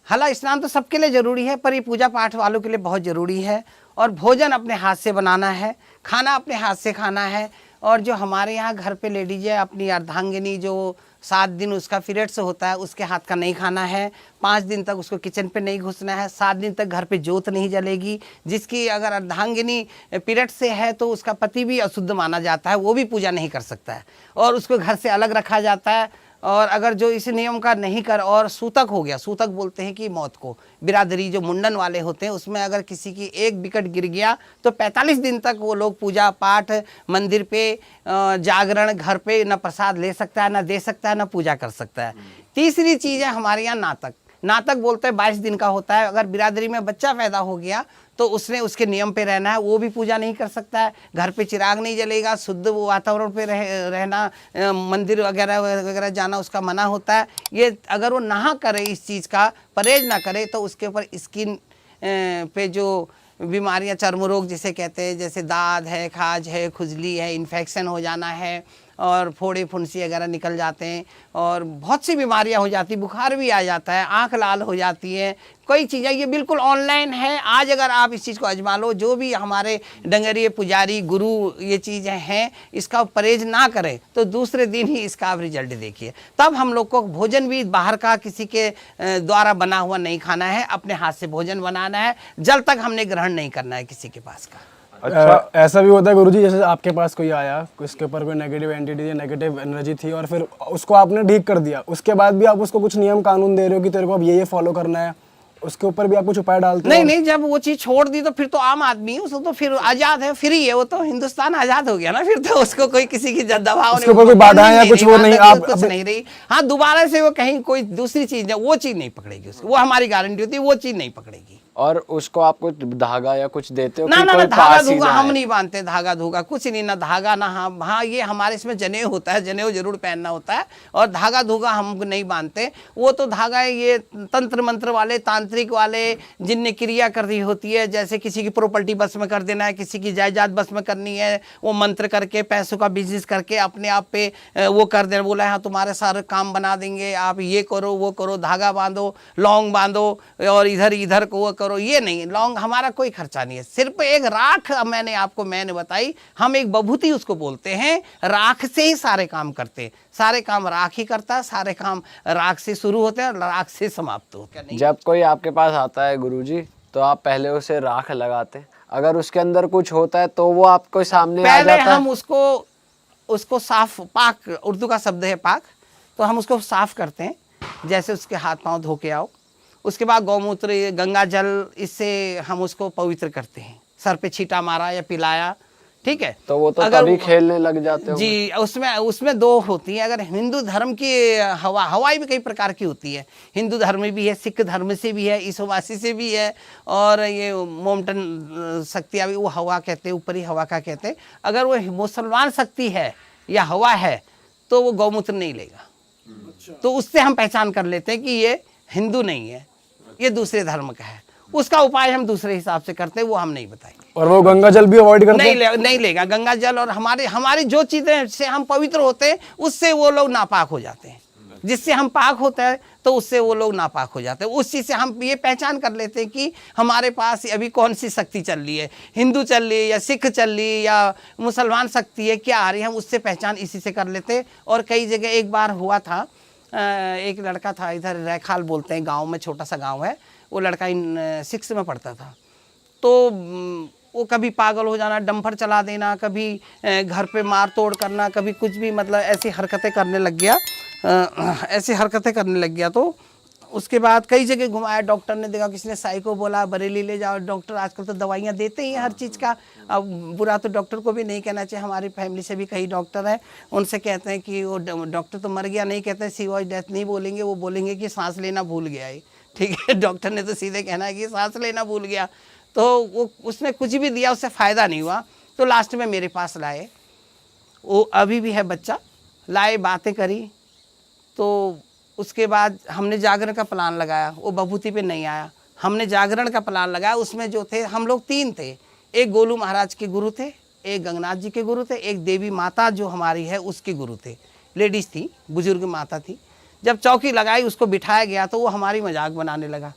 हालांकि स्नान तो सबके लिए ज़रूरी है, पर ये पूजा पाठ वालों के लिए बहुत ज़रूरी है। और भोजन अपने हाथ से बनाना है, खाना अपने हाथ से खाना है। और जो हमारे यहाँ घर पे लेडीज है, अपनी अर्धांगिनी जो 7 दिन उसका पीरियड्स होता है, उसके हाथ का नहीं खाना है। 5 दिन तक उसको किचन पे नहीं घुसना है। 7 दिन तक घर पे जोत नहीं जलेगी। जिसकी अगर अर्धांगिनी पीरियड से है तो उसका पति भी अशुद्ध माना जाता है, वो भी पूजा नहीं कर सकता है, और उसको घर से अलग रखा जाता है। और अगर जो इस नियम का नहीं कर, और सूतक हो गया, सूतक बोलते हैं कि मौत को, बिरादरी जो मुंडन वाले होते हैं, उसमें अगर किसी की एक विकेट गिर गया तो 45 दिन तक वो लोग पूजा पाठ मंदिर पे, जागरण घर पे न प्रसाद ले सकता है, न दे सकता है, न पूजा कर सकता है। तीसरी चीज़ है हमारे यहाँ नातक। नातक बोलते हैं 22 दिन का होता है। अगर बिरादरी में बच्चा पैदा हो गया तो उसने उसके नियम पे रहना है, वो भी पूजा नहीं कर सकता है। घर पे चिराग नहीं जलेगा, शुद्ध वातावरण पे रहना, मंदिर वगैरह वगैरह जाना उसका मना होता है। ये अगर वो ना करे, इस चीज़ का परहेज ना करे, तो उसके ऊपर स्किन पे जो बीमारियां, चर्म रोग जिसे कहते हैं, जैसे दाद है, खाज है, खुजली है, इन्फेक्शन हो जाना है, और फोड़े फुंसी वगैरह निकल जाते हैं, और बहुत सी बीमारियां हो जाती, बुखार भी आ जाता है, आंख लाल हो जाती है, कई चीज़ें। ये बिल्कुल ऑनलाइन है। आज अगर आप इस चीज़ को आजमा लो, जो भी हमारे डंगरिये पुजारी गुरु ये चीज़ें हैं, इसका परहेज ना करें तो दूसरे दिन ही इसका आप रिजल्ट देखिए। तब हम लोग को भोजन भी बाहर का किसी के द्वारा बना हुआ नहीं खाना है, अपने हाथ से भोजन बनाना है। जल तक हमने ग्रहण नहीं करना है किसी के पास का। अच्छा, ऐसा भी होता है गुरुजी, जैसे आपके पास कोई आया, उसके ऊपर कोई नेगेटिव एंटिटी, नेगेटिव एनर्जी थी, और फिर उसको आपने ठीक कर दिया, उसके बाद भी आप उसको कुछ नियम कानून दे रहे हो कि तेरे को अब ये फॉलो करना है, उसके ऊपर भी आप कुछ उपाय डालते हो? नहीं, जब वो चीज छोड़ दी तो फिर तो आम आदमी, उसको तो फिर आजाद है, फ्री है, वो तो हिंदुस्तान आजाद हो गया ना। फिर तो उसको कोई किसी की दबाव उसके ऊपर कोई बाधा या कुछ वो नहीं, आप कुछ नहीं रही। हाँ, दोबारा से वो कहीं कोई दूसरी चीज है, वो चीज नहीं पकड़ेगी उसको, वो हमारी गारंटी होती है, वो चीज नहीं पकड़ेगी। और उसको आप कुछ धागा या कुछ देते हो? ना कि ना, कोई धागा पास ही धूगा ना हम आए? नहीं बांधते, धागा धूगा कुछ नहीं, ना धागा ना। हाँ, ये हमारे इसमें जनेऊ होता है, जनेऊ जरूर पहनना होता है, और धागा धूगा हम नहीं बांधते। वो तो धागा ये तंत्र मंत्र वाले, तांत्रिक वाले, जिनने क्रिया कर रही होती है, जैसे किसी की प्रॉपर्टी बस में कर देना है, किसी की जायदाद बस में करनी है, वो मंत्र करके पैसों का बिजनेस करके अपने आप पे वो कर देना, बोला हाँ तुम्हारे सारे काम बना देंगे, आप ये करो वो करो, धागा बांधो, लौंग बांधो, और इधर इधर को वो करो। ये नहीं, लौंग हमारा कोई खर्चा नहीं है, सिर्फ एक राख मैंने बताई, हम एक बभूति उसको बोलते हैं, राख से ही सारे काम करते हैं, सारे काम राख ही करता है, सारे काम राख से शुरू होते हैं और राख से समाप्त होते हैं। जब कोई आपके पास आता है गुरुजी, तो आप पहले उसे राख लगाते हैं, अगर उसके अंदर कुछ होता है तो वो आपको सामने आ पहले जाता हम उसको साफ, पाक उर्दू का शब्द है पाक, तो हम उसको साफ करते हैं, जैसे उसके हाथ पांव धो के आओ, उसके बाद गौमूत्र, गंगा जल, इससे हम उसको पवित्र करते हैं, सर पे छींटा मारा या पिलाया, ठीक है। तो वो तो अगर तभी खेलने लग जाते हो जी। उसमें 2 होती है। अगर हिंदू धर्म की हवाई भी कई प्रकार की होती है, हिंदू धर्म में भी है, सिख धर्म से भी है, ईसोवासी से भी है, और ये मोमटन शक्ति अभी वो हवा कहते हैं, ऊपरी हवा का कहते हैं। अगर वो मुसलमान शक्ति है या हवा है तो वो गौमूत्र नहीं लेगा, तो उससे हम पहचान कर लेते हैं कि ये हिंदू नहीं है, ये दूसरे धर्म का है। उसका उपाय हम दूसरे हिसाब से करते हैं, वो हम नहीं बताएंगे। और वो गंगा जल भी अवॉइड करते हैं? नहीं लेगा गंगा जल, और हमारी जो चीजें से हम पवित्र होते हैं उससे वो लोग नापाक हो जाते हैं। जिससे हम पाक होते हैं तो उससे वो लोग नापाक हो जाते हैं। उस चीज़ से हम ये पहचान कर लेते हैं कि हमारे पास अभी कौन सी शक्ति चल रही है, हिंदू चल रही है या सिख चल रही है या मुसलमान शक्ति है, क्या आ रही है, हम उससे पहचान इसी से कर लेते हैं। और कई जगह एक बार हुआ था, एक लड़का था, इधर रैखाल बोलते हैं गांव में, छोटा सा गांव है, वो लड़का 6 में पढ़ता था, तो वो कभी पागल हो जाना, डंपर चला देना, कभी घर पे मार तोड़ करना, कभी कुछ भी, मतलब ऐसी हरकतें करने लग गया, तो उसके बाद कई जगह घुमाया, डॉक्टर ने देखा, किसी ने साइको बोला बरेली ले जाओ, डॉक्टर आजकल तो दवाइयाँ देते ही हैं हर चीज़ का। अब बुरा तो डॉक्टर को भी नहीं कहना चाहिए, हमारी फैमिली से भी कई डॉक्टर हैं, उनसे कहते हैं कि वो डॉक्टर तो मर गया, नहीं कहते सी वॉज डेथ नहीं बोलेंगे, वो बोलेंगे कि सांस लेना भूल गया है, ठीक है। डॉक्टर ने तो सीधे कहना है कि सांस लेना भूल गया। तो वो उसने कुछ भी दिया, उससे फ़ायदा नहीं हुआ। तो लास्ट में मेरे पास लाए, वो अभी भी है बच्चा, लाए, बातें करी। तो उसके बाद हमने जागरण का प्लान लगाया, वो बभूति पे नहीं आया। हमने जागरण का प्लान लगाया, उसमें जो थे हम लोग 3 थे, एक गोलू महाराज के गुरु थे, एक गंगनाथ जी के गुरु थे, एक देवी माता जो हमारी है उसके गुरु थे। लेडीज़ थी, बुजुर्ग माता थी। जब चौकी लगाई, उसको बिठाया गया तो वो हमारी मजाक बनाने लगा,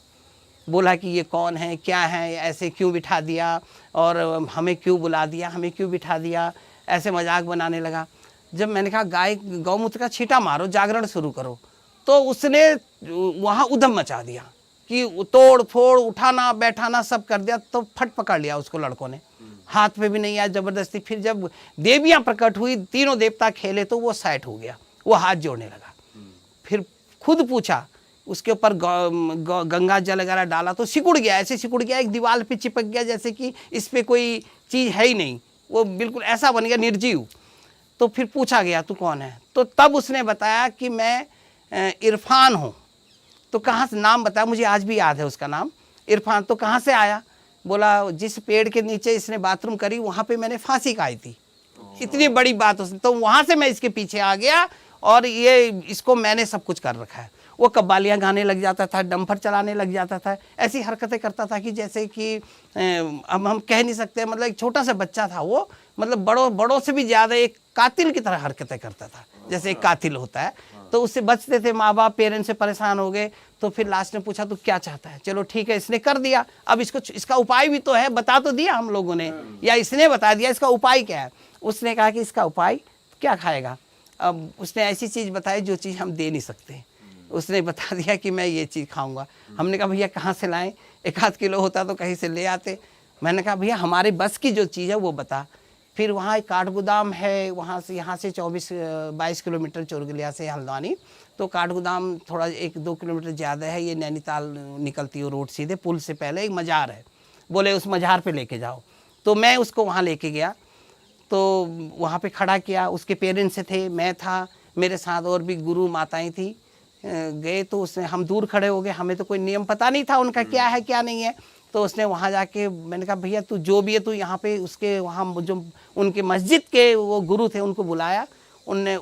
बोला कि ये कौन है, क्या है, ऐसे क्यों बिठा दिया और हमें क्यों बुला दिया, हमें क्यों बिठा दिया, ऐसे मजाक बनाने लगा। जब मैंने कहा गाय गौमूत्र का छींटा मारो, जागरण शुरू करो, तो उसने वहाँ उधम मचा दिया कि तोड़ फोड़, उठाना बैठाना सब कर दिया। तो फट पकड़ लिया उसको लड़कों ने, हाथ पे भी नहीं आया, ज़बरदस्ती। फिर जब देवियाँ प्रकट हुई, तीनों देवता खेले, तो वो साइड हो गया, वो हाथ जोड़ने लगा। फिर खुद पूछा, उसके ऊपर गंगा जल वगैरह डाला तो सिकुड़ गया, ऐसे सिकुड़ गया, एक दीवार पे चिपक गया, जैसे कि इस पे कोई चीज़ है ही नहीं, वो बिल्कुल ऐसा बन गया निर्जीव। तो फिर पूछा गया तू कौन है, तो तब उसने बताया कि मैं इरफान हूँ। तो कहाँ से नाम बताया, मुझे आज भी याद है उसका नाम, इरफान। तो कहाँ से आया, बोला जिस पेड़ के नीचे इसने बाथरूम करी वहाँ पे मैंने फांसी खाई थी। इतनी बड़ी बात उसने, तो वहाँ से मैं इसके पीछे आ गया और ये इसको मैंने सब कुछ कर रखा है। वो कव्वालियाँ गाने लग जाता था, डंफर चलाने लग जाता था, ऐसी हरकतें करता था कि जैसे कि अब हम कह नहीं सकते, मतलब एक छोटा सा बच्चा था वो, मतलब बड़ों से भी ज़्यादा एक कातिल की तरह हरकतें करता था, जैसे एक कातिल होता है। तो उससे बचते थे, माँ बाप पेरेंट्स से परेशान हो गए। तो फिर लास्ट में पूछा तू क्या चाहता है, चलो ठीक है, इसने कर दिया, अब इसका उपाय भी तो है, बता तो दिया हम लोगों ने, या इसने बता दिया, इसका उपाय क्या है। उसने कहा कि इसका उपाय क्या खाएगा। अब उसने ऐसी चीज़ बताई जो चीज़ हम दे नहीं सकते। उसने बता दिया कि मैं ये चीज़ खाऊंगा। हमने कहा भैया कहाँ से लाएं, 1-8 किलो होता तो कहीं से ले आते। मैंने कहा भैया हमारे बस की जो चीज़ है वो बता। फिर वहाँ एक काठगोदाम है, वहाँ से यहाँ से 22 किलोमीटर चोरगलिया से हल्द्वानी। तो काठगोदाम थोड़ा 1-2 किलोमीटर ज़्यादा है, ये नैनीताल निकलती है रोड, सीधे पुल से पहले एक मज़ार है, बोले उस मज़ार पे लेके जाओ। तो मैं उसको वहाँ लेके गया, तो वहाँ पे खड़ा किया, उसके पेरेंट्स थे, मैं था, मेरे साथ और भी गुरु माताएं थी। गए तो उसने, हम दूर खड़े हो गए, हमें तो कोई नियम पता नहीं था उनका क्या है क्या नहीं है। तो उसने वहाँ जाके, मैंने कहा भैया तू जो भी है तू यहाँ पे, उसके वहाँ जो उनके मस्जिद के वो गुरु थे उनको बुलाया। उनने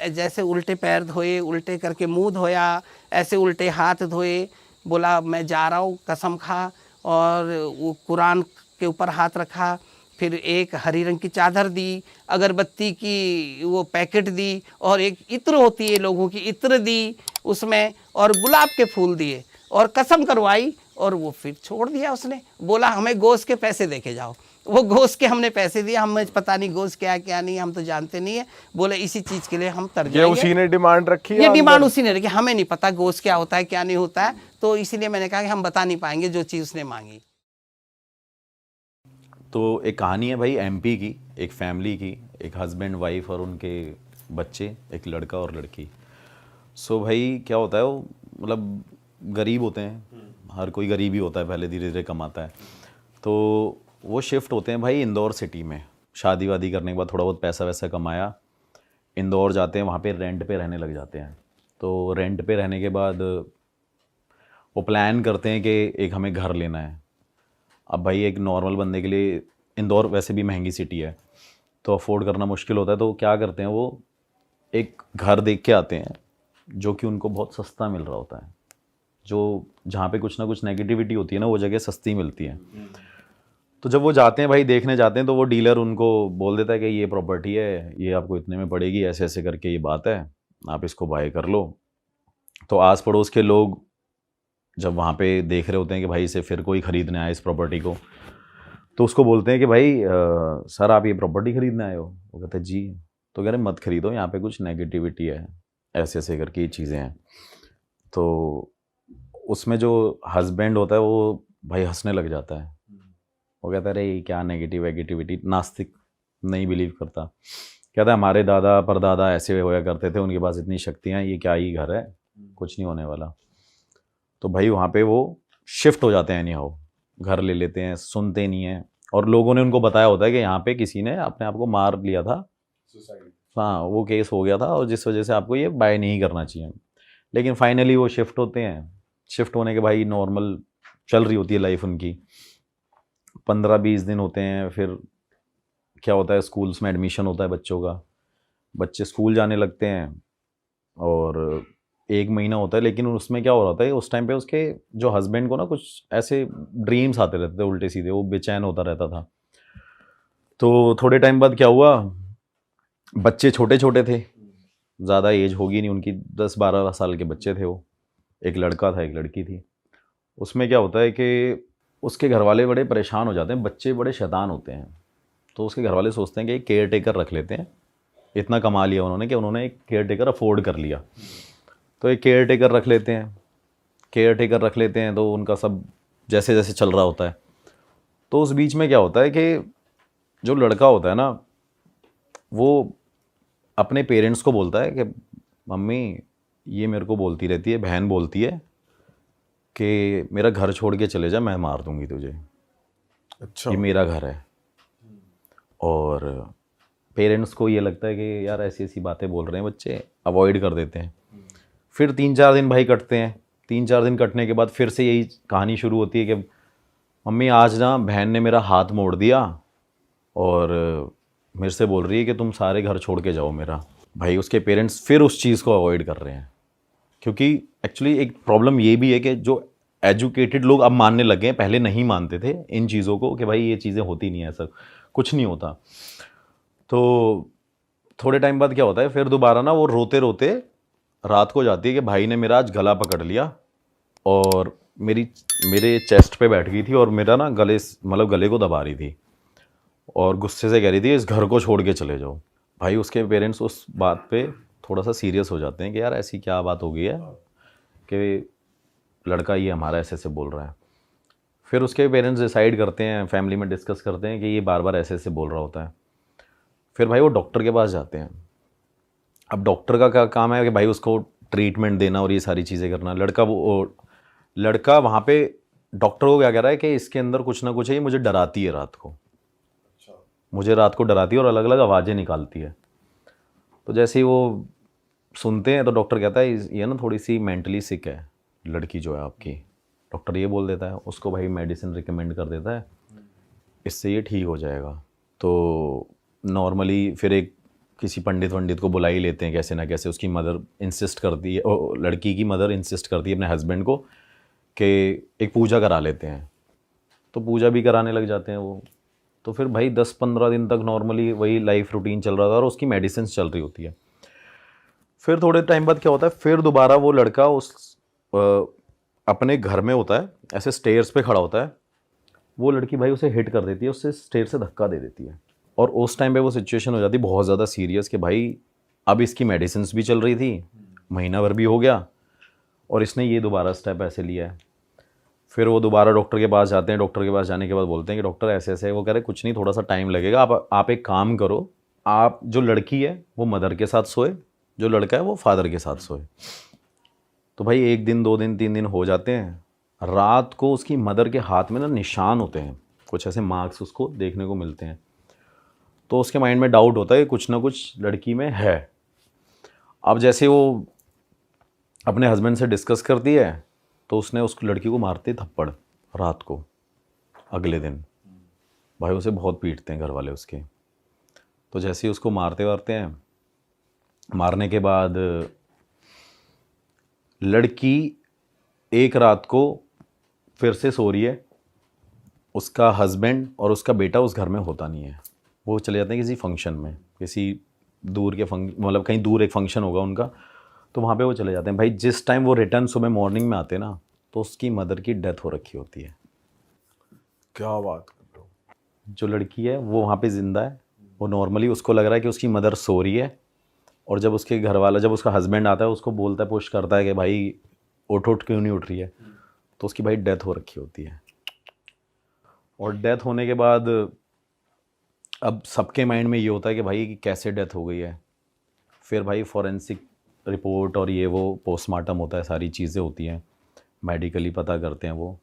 जैसे उल्टे पैर धोए, उल्टे करके मुंह धोया, ऐसे उल्टे हाथ धोए, बोला मैं जा रहा हूँ, कसम खा, और वो कुरान के ऊपर हाथ रखा। फिर एक हरी रंग की चादर दी, अगरबत्ती की वो पैकेट दी, और एक इत्र होती है लोगों की, इत्र दी उसमें, और गुलाब के फूल दिए, और कसम करवाई, और वो फिर छोड़ दिया। उसने बोला हमें गोश्त के पैसे देके जाओ। वो गोश्त के हमने पैसे दिए, हमें पता नहीं गोश्त क्या है क्या नहीं, हम तो जानते नहीं है। बोले इसी चीज़ के लिए हम तर जाएंगे। ये उसी ने डिमांड रखी, ये डिमांड उसी ने रखी, हमें नहीं पता गोश्त क्या होता है क्या नहीं होता है। तो इसीलिए मैंने कहा कि हम बता नहीं पाएंगे जो चीज़ उसने मांगी। तो एक कहानी है भाई एमपी की, एक फैमिली की, एक हस्बैंड वाइफ और उनके बच्चे, एक लड़का और लड़की। सो भाई क्या होता है, वो मतलब गरीब होते हैं, हर कोई गरीब ही होता है, पहले धीरे धीरे कमाता है। तो वो शिफ्ट होते हैं भाई इंदौर सिटी में, शादी वादी करने के बाद थोड़ा बहुत पैसा वैसा कमाया, इंदौर जाते हैं, वहाँ पे रेंट पे रहने लग जाते हैं। तो रेंट पे रहने के बाद वो प्लान करते हैं कि एक हमें घर लेना है। अब भाई एक नॉर्मल बंदे के लिए इंदौर वैसे भी महंगी सिटी है, तो अफोर्ड करना मुश्किल होता है। तो क्या करते हैं, वो एक घर देख के आते हैं जो कि उनको बहुत सस्ता मिल रहा होता है। जो जहाँ पे कुछ ना कुछ नेगेटिविटी होती है ना, वो जगह सस्ती मिलती है। तो जब वो जाते हैं भाई, देखने जाते हैं, तो वो डीलर उनको बोल देता है कि ये प्रॉपर्टी है, ये आपको इतने में पड़ेगी, ऐसे ऐसे करके ये बात है, आप इसको बाय कर लो। तो आस पड़ोस के लोग जब वहाँ पे देख रहे होते हैं कि भाई इसे फिर कोई ख़रीदने आया इस प्रॉपर्टी को, तो उसको बोलते हैं कि भाई सर आप ये प्रॉपर्टी ख़रीदने आए हो। वो कहते हैं जी। तो कह रहे मत ख़रीदो, यहाँ पे कुछ नेगेटिविटी है, ऐसे ऐसे करके ये चीज़ें हैं। तो उसमें जो हस्बैंड होता है वो भाई हंसने लग जाता है। वो कहता है अरे क्या नेगेटिविटी, नास्तिक, नहीं बिलीव करता। कहता है हमारे दादा परदादा ऐसे होया करते थे, उनके पास इतनी शक्तियाँ, ये क्या ही घर है, कुछ नहीं होने वाला। तो भाई वहाँ पे वो शिफ्ट हो जाते हैं, एनी हाउ घर ले लेते हैं, सुनते नहीं हैं। और लोगों ने उनको बताया होता है कि यहाँ पे किसी ने अपने आप को मार लिया था, हाँ वो केस हो गया था और जिस वजह से आपको ये बाय नहीं करना चाहिए। लेकिन फाइनली वो शिफ्ट होते हैं। शिफ्ट होने के भाई नॉर्मल चल रही होती है लाइफ उनकी, 15-20 दिन होते हैं। फिर क्या होता है, स्कूल्स में एडमिशन होता है बच्चों का, बच्चे स्कूल जाने लगते हैं और 1 महीना होता है। लेकिन उसमें क्या हो रहा था, उस टाइम पे उसके जो हस्बैंड को ना कुछ ऐसे ड्रीम्स आते रहते थे उल्टे सीधे, वो बेचैन होता रहता था। तो थोड़े टाइम बाद क्या हुआ, बच्चे छोटे छोटे थे, ज़्यादा एज होगी नहीं उनकी, 10-12 साल के बच्चे थे वो, एक लड़का था एक लड़की थी। उसमें क्या होता है कि उसके घर वाले बड़े परेशान हो जाते हैं, बच्चे बड़े शैतान होते हैं। तो उसके घर वाले सोचते हैं कि एक केयर टेकर रख लेते हैं, इतना कमा लिया उन्होंने कि उन्होंने एक केयर टेकर अफोर्ड कर लिया, तो एक केयर टेकर रख लेते हैं। केयर टेकर रख लेते हैं तो उनका सब जैसे जैसे चल रहा होता है। तो उस बीच में क्या होता है कि जो लड़का होता है ना, वो अपने पेरेंट्स को बोलता है कि मम्मी ये मेरे को बोलती रहती है, बहन बोलती है कि मेरा घर छोड़ के चले जा, मैं मार दूंगी तुझे, अच्छा, ये मेरा घर है। और पेरेंट्स को ये लगता है कि यार ऐसी ऐसी बातें बोल रहे हैं बच्चे, अवॉइड कर देते हैं। फिर 3-4 दिन भाई कटते हैं। 3-4 दिन कटने के बाद फिर से यही कहानी शुरू होती है कि मम्मी आज ना बहन ने मेरा हाथ मोड़ दिया और मेरे से बोल रही है कि तुम सारे घर छोड़ के जाओ मेरा। भाई उसके पेरेंट्स फिर उस चीज़ को अवॉइड कर रहे हैं, क्योंकि एक्चुअली एक प्रॉब्लम ये भी है कि जो एजुकेटेड लोग अब मानने लगे हैं, पहले नहीं मानते थे इन चीज़ों को कि भाई ये चीज़ें होती नहीं है, ऐसा कुछ नहीं होता। तो थोड़े टाइम बाद क्या होता है, फिर दोबारा ना वो रोते रोते रात को जाती है कि भाई ने मेरा आज गला पकड़ लिया और मेरे चेस्ट पे बैठ गई थी और मेरा ना गले को दबा रही थी और गुस्से से कह रही थी इस घर को छोड़ के चले जाओ। भाई उसके पेरेंट्स उस बात पे थोड़ा सा सीरियस हो जाते हैं कि यार ऐसी क्या बात हो गई है कि लड़का ये हमारा ऐसे ऐसे बोल रहा है। फिर उसके पेरेंट्स डिसाइड करते हैं, फैमिली में डिस्कस करते हैं कि ये बार बार ऐसे ऐसे बोल रहा होता है। फिर भाई वो डॉक्टर के पास जाते हैं। अब डॉक्टर का क्या काम है कि भाई उसको ट्रीटमेंट देना और ये सारी चीज़ें करना। लड़का वहाँ पे डॉक्टर को क्या कह रहा है कि इसके अंदर कुछ ना कुछ है, ये मुझे डराती है रात को, मुझे रात को डराती है और अलग अलग आवाज़ें निकालती है। तो जैसे ही वो सुनते हैं तो डॉक्टर कहता है ये ना थोड़ी सी मेंटली सिक है लड़की जो है आपकी, डॉक्टर ये बोल देता है। उसको भाई मेडिसिन रिकमेंड कर देता है, इससे ये ठीक हो जाएगा। तो नॉर्मली फिर एक किसी पंडित को बुला ही लेते हैं कैसे ना कैसे। उसकी मदर इंसिस्ट करती है, लड़की की मदर इंसिस्ट करती है अपने हस्बैंड को कि एक पूजा करा लेते हैं। तो पूजा भी कराने लग जाते हैं वो। तो फिर भाई 10-15 दिन तक नॉर्मली वही लाइफ रूटीन चल रहा था और उसकी मेडिसिन चल रही होती है। फिर थोड़े टाइम बाद क्या होता है, फिर दोबारा वो लड़का अपने घर में होता है, ऐसे स्टेयर्स पे खड़ा होता है। वो लड़की भाई उसे हिट कर देती है, उससे स्टेयर से धक्का दे देती है। और उस टाइम पे वो सिचुएशन हो जाती है बहुत ज़्यादा सीरियस कि भाई अब इसकी मेडिसिन भी चल रही थी, महीना भर भी हो गया और इसने ये दोबारा स्टेप ऐसे लिया है। फिर वो दोबारा डॉक्टर के पास जाते हैं। डॉक्टर के पास जाने के बाद बोलते हैं कि डॉक्टर ऐसे ऐसे है। वो कह रहे कुछ नहीं, थोड़ा सा टाइम लगेगा, आप एक काम करो, आप जो लड़की है वो मदर के साथ सोए, जो लड़का है वो फादर के साथ सोए। तो भाई 1 दिन 2 दिन 3 दिन हो जाते हैं। रात को उसकी मदर के हाथ में ना निशान होते हैं, कुछ ऐसे मार्क्स उसको देखने को मिलते हैं। तो उसके माइंड में डाउट होता है कि कुछ ना कुछ लड़की में है। अब जैसे वो अपने हस्बैंड से डिस्कस करती है तो उसने उस लड़की को मारते थप्पड़ रात को। अगले दिन भाई उसे बहुत पीटते हैं घर वाले उसके। तो जैसे ही उसको मारते हैं, मारने के बाद लड़की एक रात को फिर से सो रही है। उसका हस्बैंड और उसका बेटा उस घर में होता नहीं है, वो चले जाते हैं किसी फंक्शन में, किसी दूर के मतलब कहीं दूर एक फंक्शन होगा उनका, तो वहाँ पे वो चले जाते हैं। भाई जिस टाइम वो रिटर्न सुबह मॉर्निंग में आते हैं ना, तो उसकी मदर की डेथ हो रखी होती है। क्या बात कर रहे हो? जो लड़की है वो वहाँ पे ज़िंदा है। वो नॉर्मली उसको लग रहा है कि उसकी मदर सो रही है, और जब उसके घर वाला, जब उसका हस्बैंड आता है, उसको बोलता है, पुश करता है कि भाई उठ क्यों नहीं उठ रही है, तो उसकी भाई डेथ हो रखी होती है। और डेथ होने के बाद अब सबके माइंड में ये होता है कि भाई कैसे डेथ हो गई है। फिर भाई फॉरेंसिक रिपोर्ट और ये वो पोस्टमार्टम होता है, सारी चीज़ें होती हैं, मेडिकली पता करते हैं वो,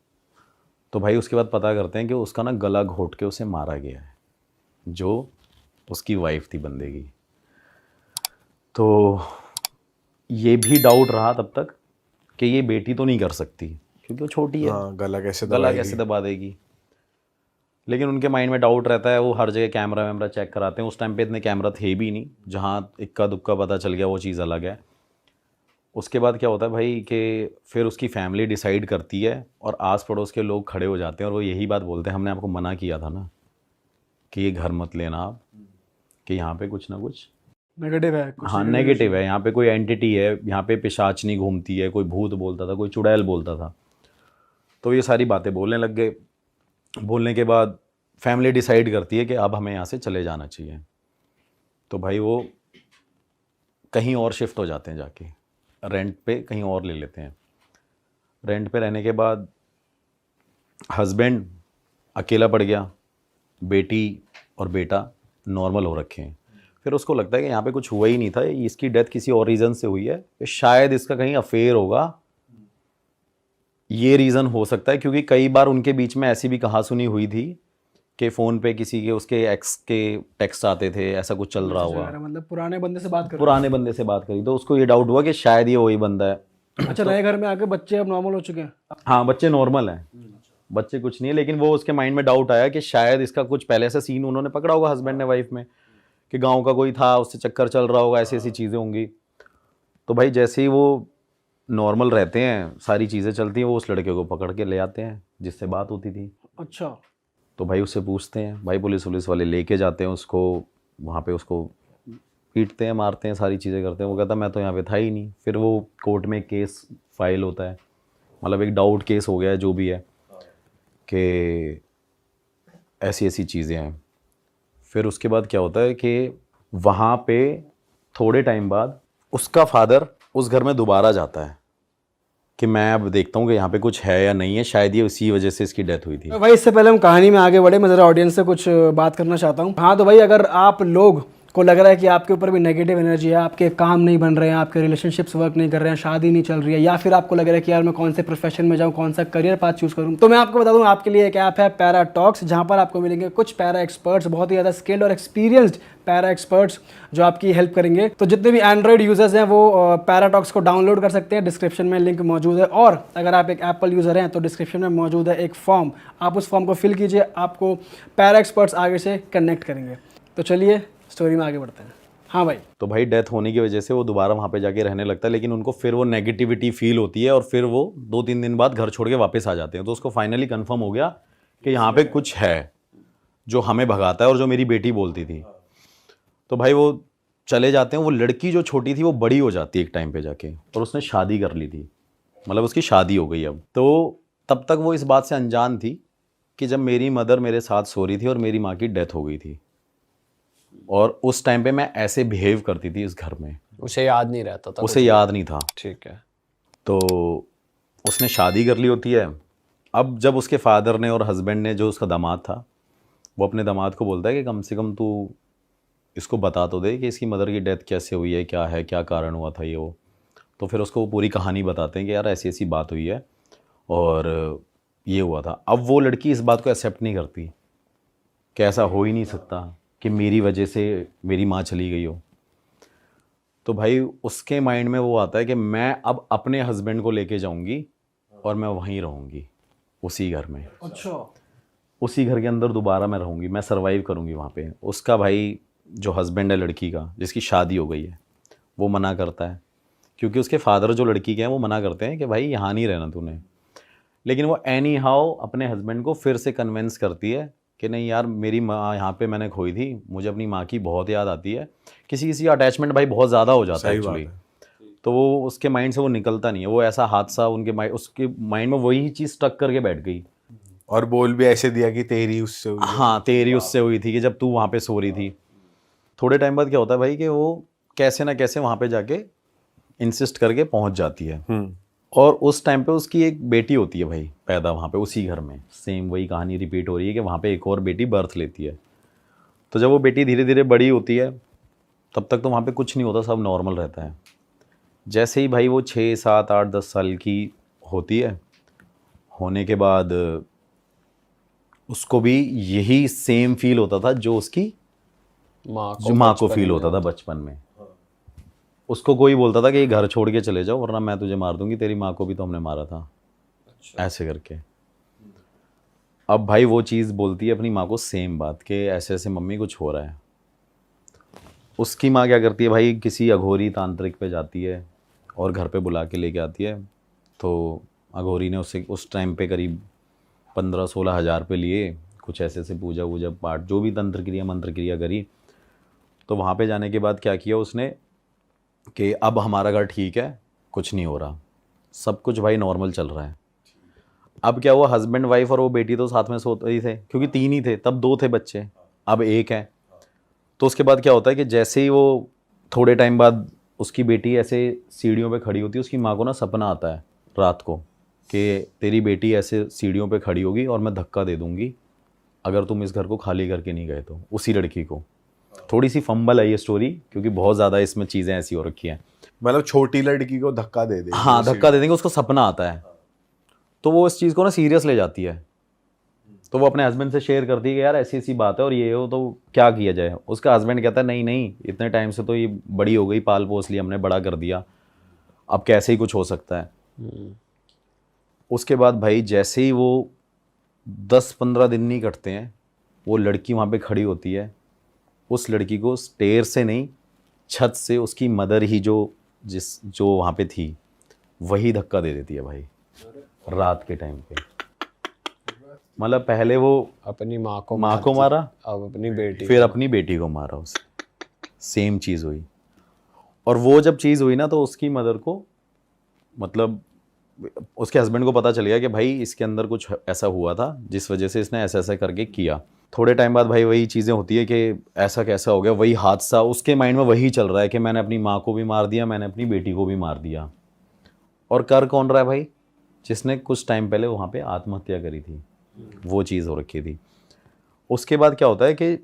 तो भाई उसके बाद पता करते हैं कि उसका ना गला घोट के उसे मारा गया है, जो उसकी वाइफ थी बंदे की। तो ये भी डाउट रहा तब तक कि ये बेटी तो नहीं कर सकती क्योंकि वो छोटी है, हाँ, गला गला कैसे दबा देगी। लेकिन उनके माइंड में डाउट रहता है, वो हर जगह कैमरा वैमरा चेक कराते हैं। उस टाइम पे इतने कैमरा थे भी नहीं, जहाँ इक्का दुक्का पता चल गया वो चीज़ अलग है। उसके बाद क्या होता है भाई कि फिर उसकी फैमिली डिसाइड करती है और आस पड़ोस के लोग खड़े हो जाते हैं और वो यही बात बोलते हैं, हमने आपको मना किया था ना कि ये घर मत लेना आप, कि यहाँ पे कुछ ना कुछ नेगेटिव है कुछ। हाँ नेगेटिव है, यहाँ पे कोई एंटिटी है, यहाँ पे पिशाचनी घूमती है, कोई भूत बोलता था, कोई चुड़ैल बोलता था। तो ये सारी बातें बोलने लग गए। बोलने के बाद फैमिली डिसाइड करती है कि अब हमें यहाँ से चले जाना चाहिए। तो भाई वो कहीं और शिफ्ट हो जाते हैं, जाके रेंट पे कहीं और ले लेते हैं। रेंट पे रहने के बाद हस्बैंड अकेला पड़ गया, बेटी और बेटा नॉर्मल हो रखे हैं। फिर उसको लगता है कि यहाँ पे कुछ हुआ ही नहीं था, इसकी डेथ किसी और रीज़न से हुई है, कि शायद इसका कहीं अफेयर होगा, ये रीज़न हो सकता है। क्योंकि कई बार उनके बीच में ऐसी भी कहा सुनी हुई थी कि फ़ोन पे किसी के उसके एक्स के टेक्स्ट आते थे, ऐसा कुछ चल रहा होगा, मतलब पुराने बंदे से बात कर पुराने बंदे से बात करी। तो उसको ये डाउट हुआ कि शायद ये वही बंदा है। अच्छा, नए घर में आके बच्चे अब नॉर्मल हो चुके हैं। हाँ बच्चे नॉर्मल हैं, बच्चे कुछ नहीं है, लेकिन वो उसके माइंड में डाउट आया कि शायद इसका कुछ पहले से सीन उन्होंने पकड़ा होगा हस्बैंड ने वाइफ में, कि गांव का कोई था, उससे चक्कर चल रहा होगा, ऐसी ऐसी चीज़ें होंगी। तो भाई जैसे ही वो नॉर्मल रहते हैं, सारी चीज़ें चलती हैं, वो उस लड़के को पकड़ के ले आते हैं जिससे बात होती थी। अच्छा, तो भाई उससे पूछते हैं, भाई पुलिस वाले लेके जाते हैं उसको, वहाँ पे उसको पीटते हैं, मारते हैं, सारी चीज़ें करते हैं। वो कहता मैं तो यहाँ पे था ही नहीं। फिर वो कोर्ट में केस फाइल होता है, मतलब एक डाउट केस हो गया है, जो भी है, कि ऐसी ऐसी चीज़ें हैं। फिर उसके बाद क्या होता है कि वहाँ पे थोड़े टाइम बाद उसका फादर उस घर में दोबारा जाता है कि मैं अब देखता हूँ कि यहाँ पे कुछ है या नहीं है, शायद ये उसी वजह से इसकी डेथ हुई थी। भाई इससे पहले हम कहानी में आगे बढ़े, मैं ज़रा ऑडियंस से कुछ बात करना चाहता हूँ। हाँ तो भाई, अगर आप लोग को लग रहा है कि आपके ऊपर भी नेगेटिव एनर्जी है, आपके काम नहीं बन रहे हैं, आपके रिलेशनशिप्स वर्क नहीं कर रहे हैं, शादी नहीं चल रही है, या फिर आपको लग रहा है कि यार मैं कौन से प्रोफेशन में जाऊँ, कौन सा करियर पाथ चूज़ करूँ, तो मैं आपको बता दूँ आपके लिए एक ऐप है पैरा टॉक्स, जहाँ पर आपको मिलेंगे कुछ पैरा एक्सपर्ट्स, बहुत ही ज़्यादा स्किल्ड और एक्सपीरियंस्ड पैरा एक्सपर्ट्स जो आपकी हेल्प करेंगे। तो जितने भी एंड्रॉइड यूजर्स हैं वो पैरा टॉक्स को डाउनलोड कर सकते हैं, डिस्क्रिप्शन में लिंक मौजूद है। और अगर आप एक एप्पल यूज़र हैं तो डिस्क्रिप्शन में मौजूद है एक फॉर्म, आप उस फॉर्म को फिल कीजिए, आपको पैरा एक्सपर्ट्स आगे से कनेक्ट करेंगे। तो चलिए स्टोरी में आगे बढ़ते हैं। हाँ भाई। तो भाई डेथ होने की वजह से वो दोबारा वहाँ पे जाके रहने लगता है, लेकिन उनको फिर वो नेगेटिविटी फील होती है और फिर वो 2-3 दिन बाद घर छोड़ के वापस आ जाते हैं। तो उसको फाइनली कंफर्म हो गया कि यहाँ पे कुछ है जो हमें भगाता है और जो मेरी बेटी बोलती थी। तो भाई वो चले जाते हैं। वो लड़की जो छोटी थी वो बड़ी हो जाती है एक टाइम पे जाके, और उसने शादी कर ली थी, मतलब उसकी शादी हो गई अब। तो तब तक वो इस बात से अनजान थी कि जब मेरी मदर मेरे साथ सो रही थी और मेरी माँ की डेथ हो गई थी, और उस टाइम पे मैं ऐसे बिहेव करती थी इस घर में। उसे याद नहीं रहता था, उसे याद नहीं था। ठीक है। तो उसने शादी कर ली होती है। अब जब उसके फादर ने और हस्बैंड ने, जो उसका दामाद था, वो अपने दामाद को बोलता है कि कम से कम तू इसको बता तो दे कि इसकी मदर की डेथ कैसे हुई है, क्या है, क्या कारण हुआ था ये वो। तो फिर उसको वो पूरी कहानी बताते हैं कि यार ऐसी ऐसी बात हुई है और ये हुआ था। अब वो लड़की इस बात को एक्सेप्ट नहीं करती कि ऐसा हो ही नहीं सकता कि मेरी वजह से मेरी माँ चली गई हो। तो भाई उसके माइंड में वो आता है कि मैं अब अपने हस्बैंड को लेके जाऊंगी और मैं वहीं रहूंगी उसी घर में। अच्छा, उसी घर के अंदर दोबारा मैं रहूंगी, मैं सरवाइव करूंगी वहाँ पे। उसका भाई जो हस्बैंड है लड़की का, जिसकी शादी हो गई है, वो मना करता है, क्योंकि उसके फादर जो लड़की के हैं वो मना करते हैं कि भाई यहाँ नहीं रहना तूने। लेकिन वो एनी हाउ अपने हस्बैंड को फिर से कन्विंस करती है कि नहीं यार, मेरी माँ यहाँ पे मैंने खोई थी, मुझे अपनी माँ की बहुत याद आती है। किसी किसी का अटैचमेंट भाई बहुत ज़्यादा हो जाता है एक्चुअली। तो वो उसके माइंड से वो निकलता नहीं है। वो ऐसा हादसा उसके माइंड में वही चीज़ स्टक करके बैठ गई। और बोल भी ऐसे दिया कि तेरी उससे हुई है। हाँ, तेरी उससे हुई थी कि जब तू वहाँ पे सो रही थी। थोड़े टाइम बाद क्या होता है भाई कि वो कैसे ना कैसे वहाँ पे जाके इंसिस्ट करके पहुँच जाती है। और उस टाइम पे उसकी एक बेटी होती है भाई पैदा वहाँ पे उसी घर में। सेम वही कहानी रिपीट हो रही है कि वहाँ पे एक और बेटी बर्थ लेती है। तो जब वो बेटी धीरे धीरे बड़ी होती है, तब तक तो वहाँ पे कुछ नहीं होता, सब नॉर्मल रहता है। जैसे ही भाई वो 6, 7, 8, 10 साल की होती है, होने के बाद उसको भी यही सेम फील होता था जो उसकी जो माँ को फील होता था बचपन में। उसको कोई बोलता था कि ये घर छोड़ के चले जाओ वरना मैं तुझे मार दूंगी, तेरी माँ को भी तो हमने मारा था। ऐसे करके अब भाई वो चीज़ बोलती है अपनी माँ को सेम बात कि ऐसे ऐसे मम्मी कुछ हो रहा है। उसकी माँ क्या करती है भाई, किसी अघोरी तांत्रिक पे जाती है और घर पे बुला के लेके आती है। तो अघोरी ने उससे उस टाइम पे करीब 15-16 हज़ार पे लिए, कुछ ऐसे ऐसे पूजा वूजा पाठ जो भी तंत्र क्रिया मंत्र क्रिया करी। तो वहाँ पे जाने के बाद क्या किया उसने कि अब हमारा घर ठीक है, कुछ नहीं हो रहा, सब कुछ भाई नॉर्मल चल रहा है। अब क्या हुआ, हस्बैंड वाइफ और वो बेटी तो साथ में सोते ही थे, क्योंकि 3 ही थे तब, 2 थे बच्चे, अब 1 है। तो उसके बाद क्या होता है कि जैसे ही वो थोड़े टाइम बाद उसकी बेटी ऐसे सीढ़ियों पे खड़ी होती है, उसकी माँ को ना सपना आता है रात को कि तेरी बेटी ऐसे सीढ़ियों पे खड़ी होगी और मैं धक्का दे दूंगी अगर तुम इस घर को खाली करके नहीं गए तो। उसी लड़की को थोड़ी सी फंबल है ये स्टोरी, क्योंकि बहुत ज़्यादा इसमें चीज़ें ऐसी हो रखी हैं। मतलब छोटी लड़की को धक्का दे दे। हाँ, धक्का दे देंगे, उसको सपना आता है। तो वो इस चीज़ को ना सीरियस ले जाती है। तो वो अपने हस्बैंड से शेयर करती है कि यार ऐसी ऐसी बात है और ये हो, तो क्या किया जाए। उसका हस्बैंड कहता है नहीं नहीं, इतने टाइम से तो ये बड़ी हो गई, पाल पोस लिया हमने, बड़ा कर दिया, अब कैसे ही कुछ हो सकता है। उसके बाद भाई जैसे ही वो 10-15 दिन नहीं कटते हैं, वो लड़की वहाँ पे खड़ी होती है। उस लड़की को स्टेयर से नहीं, छत से उसकी मदर ही जो वहाँ पे थी वही धक्का दे देती है भाई रात के टाइम पे। मतलब पहले वो अपनी माँ को मारा, अब अपनी बेटी, फिर अपनी बेटी को मारा उसे। सेम चीज़ हुई। और वो जब चीज़ हुई ना तो उसकी मदर को, मतलब उसके हस्बैंड को पता चल गया कि भाई इसके अंदर कुछ ऐसा हुआ था जिस वजह से इसने ऐसा ऐसा करके किया। थोड़े टाइम बाद भाई वही चीज़ें होती है कि ऐसा कैसा हो गया, वही हादसा उसके माइंड में वही चल रहा है कि मैंने अपनी माँ को भी मार दिया, मैंने अपनी बेटी को भी मार दिया। और कर कौन रहा है भाई, जिसने कुछ टाइम पहले वहाँ पे आत्महत्या करी थी, वो चीज़ हो रखी थी। उसके बाद क्या होता है कि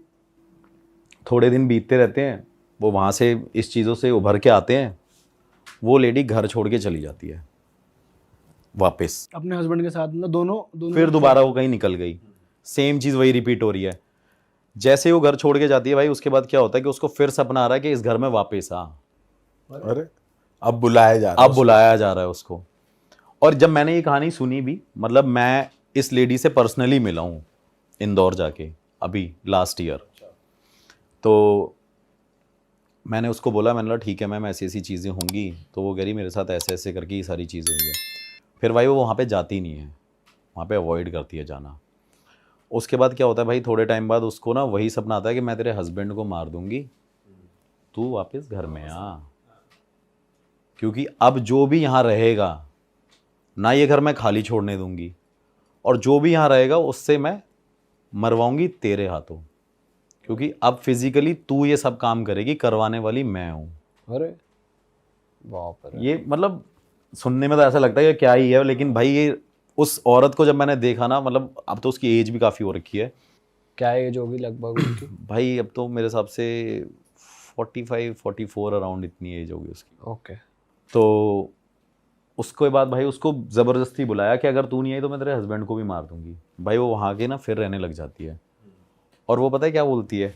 थोड़े दिन बीतते रहते हैं, वो वहाँ से इस चीज़ों से उभर के आते हैं, वो लेडी घर छोड़ के चली जाती है वापस। अपने हस्बैंड के साथ ना दोनों फिर दोबारा वो कहीं निकल गई, सेम चीज़ वही रिपीट हो रही है। जैसे वो घर छोड़ के जाती है भाई, उसके बाद क्या होता है कि उसको फिर सपना आ रहा है कि इस घर में वापस आ। अरे अब बुलाया जा रहा है, अब बुलाया जा रहा है उसको। और जब मैंने ये कहानी सुनी भी, मतलब मैं इस लेडी से पर्सनली मिला हूँ इंदौर जाके अभी लास्ट ईयर। तो मैंने उसको बोला, मैंने बोला ठीक है मैम ऐसी ऐसी चीज़ें होंगी। तो वो कह रही मेरे साथ ऐसे ऐसे करके ये सारी चीज़ें हुई है। फिर भाई वो वहाँ पे जाती नहीं है, वहाँ पे अवॉइड करती है जाना। उसके बाद क्या होता है भाई, थोड़े टाइम बाद उसको ना वही सपना आता है कि मैं तेरे हस्बैंड को मार दूंगी, तू वापस घर में आ, क्योंकि अब जो भी यहाँ रहेगा ना, ये घर मैं खाली छोड़ने दूंगी, और जो भी यहाँ रहेगा उससे मैं मरवाऊंगी तेरे हाथों, क्योंकि अब फिजिकली तू ये सब काम करेगी, करवाने वाली मैं हूँ। अरे बाप रे। ये मतलब सुनने में तो ऐसा लगता है कि क्या ही है, लेकिन भाई ये उस औरत को जब मैंने देखा ना, मतलब अब तो उसकी एज भी काफ़ी हो रखी है। क्या एज होगी लगभग उनकी? भाई अब तो मेरे हिसाब से 45-44 अराउंड इतनी एज होगी उसकी। ओके। तो उसके बाद भाई उसको ज़बरदस्ती बुलाया कि अगर तू नहीं आई तो मैं तेरे हस्बैंड को भी मार दूंगी। भाई वो वहाँ के ना फिर रहने लग जाती है, और वो पता है क्या बोलती है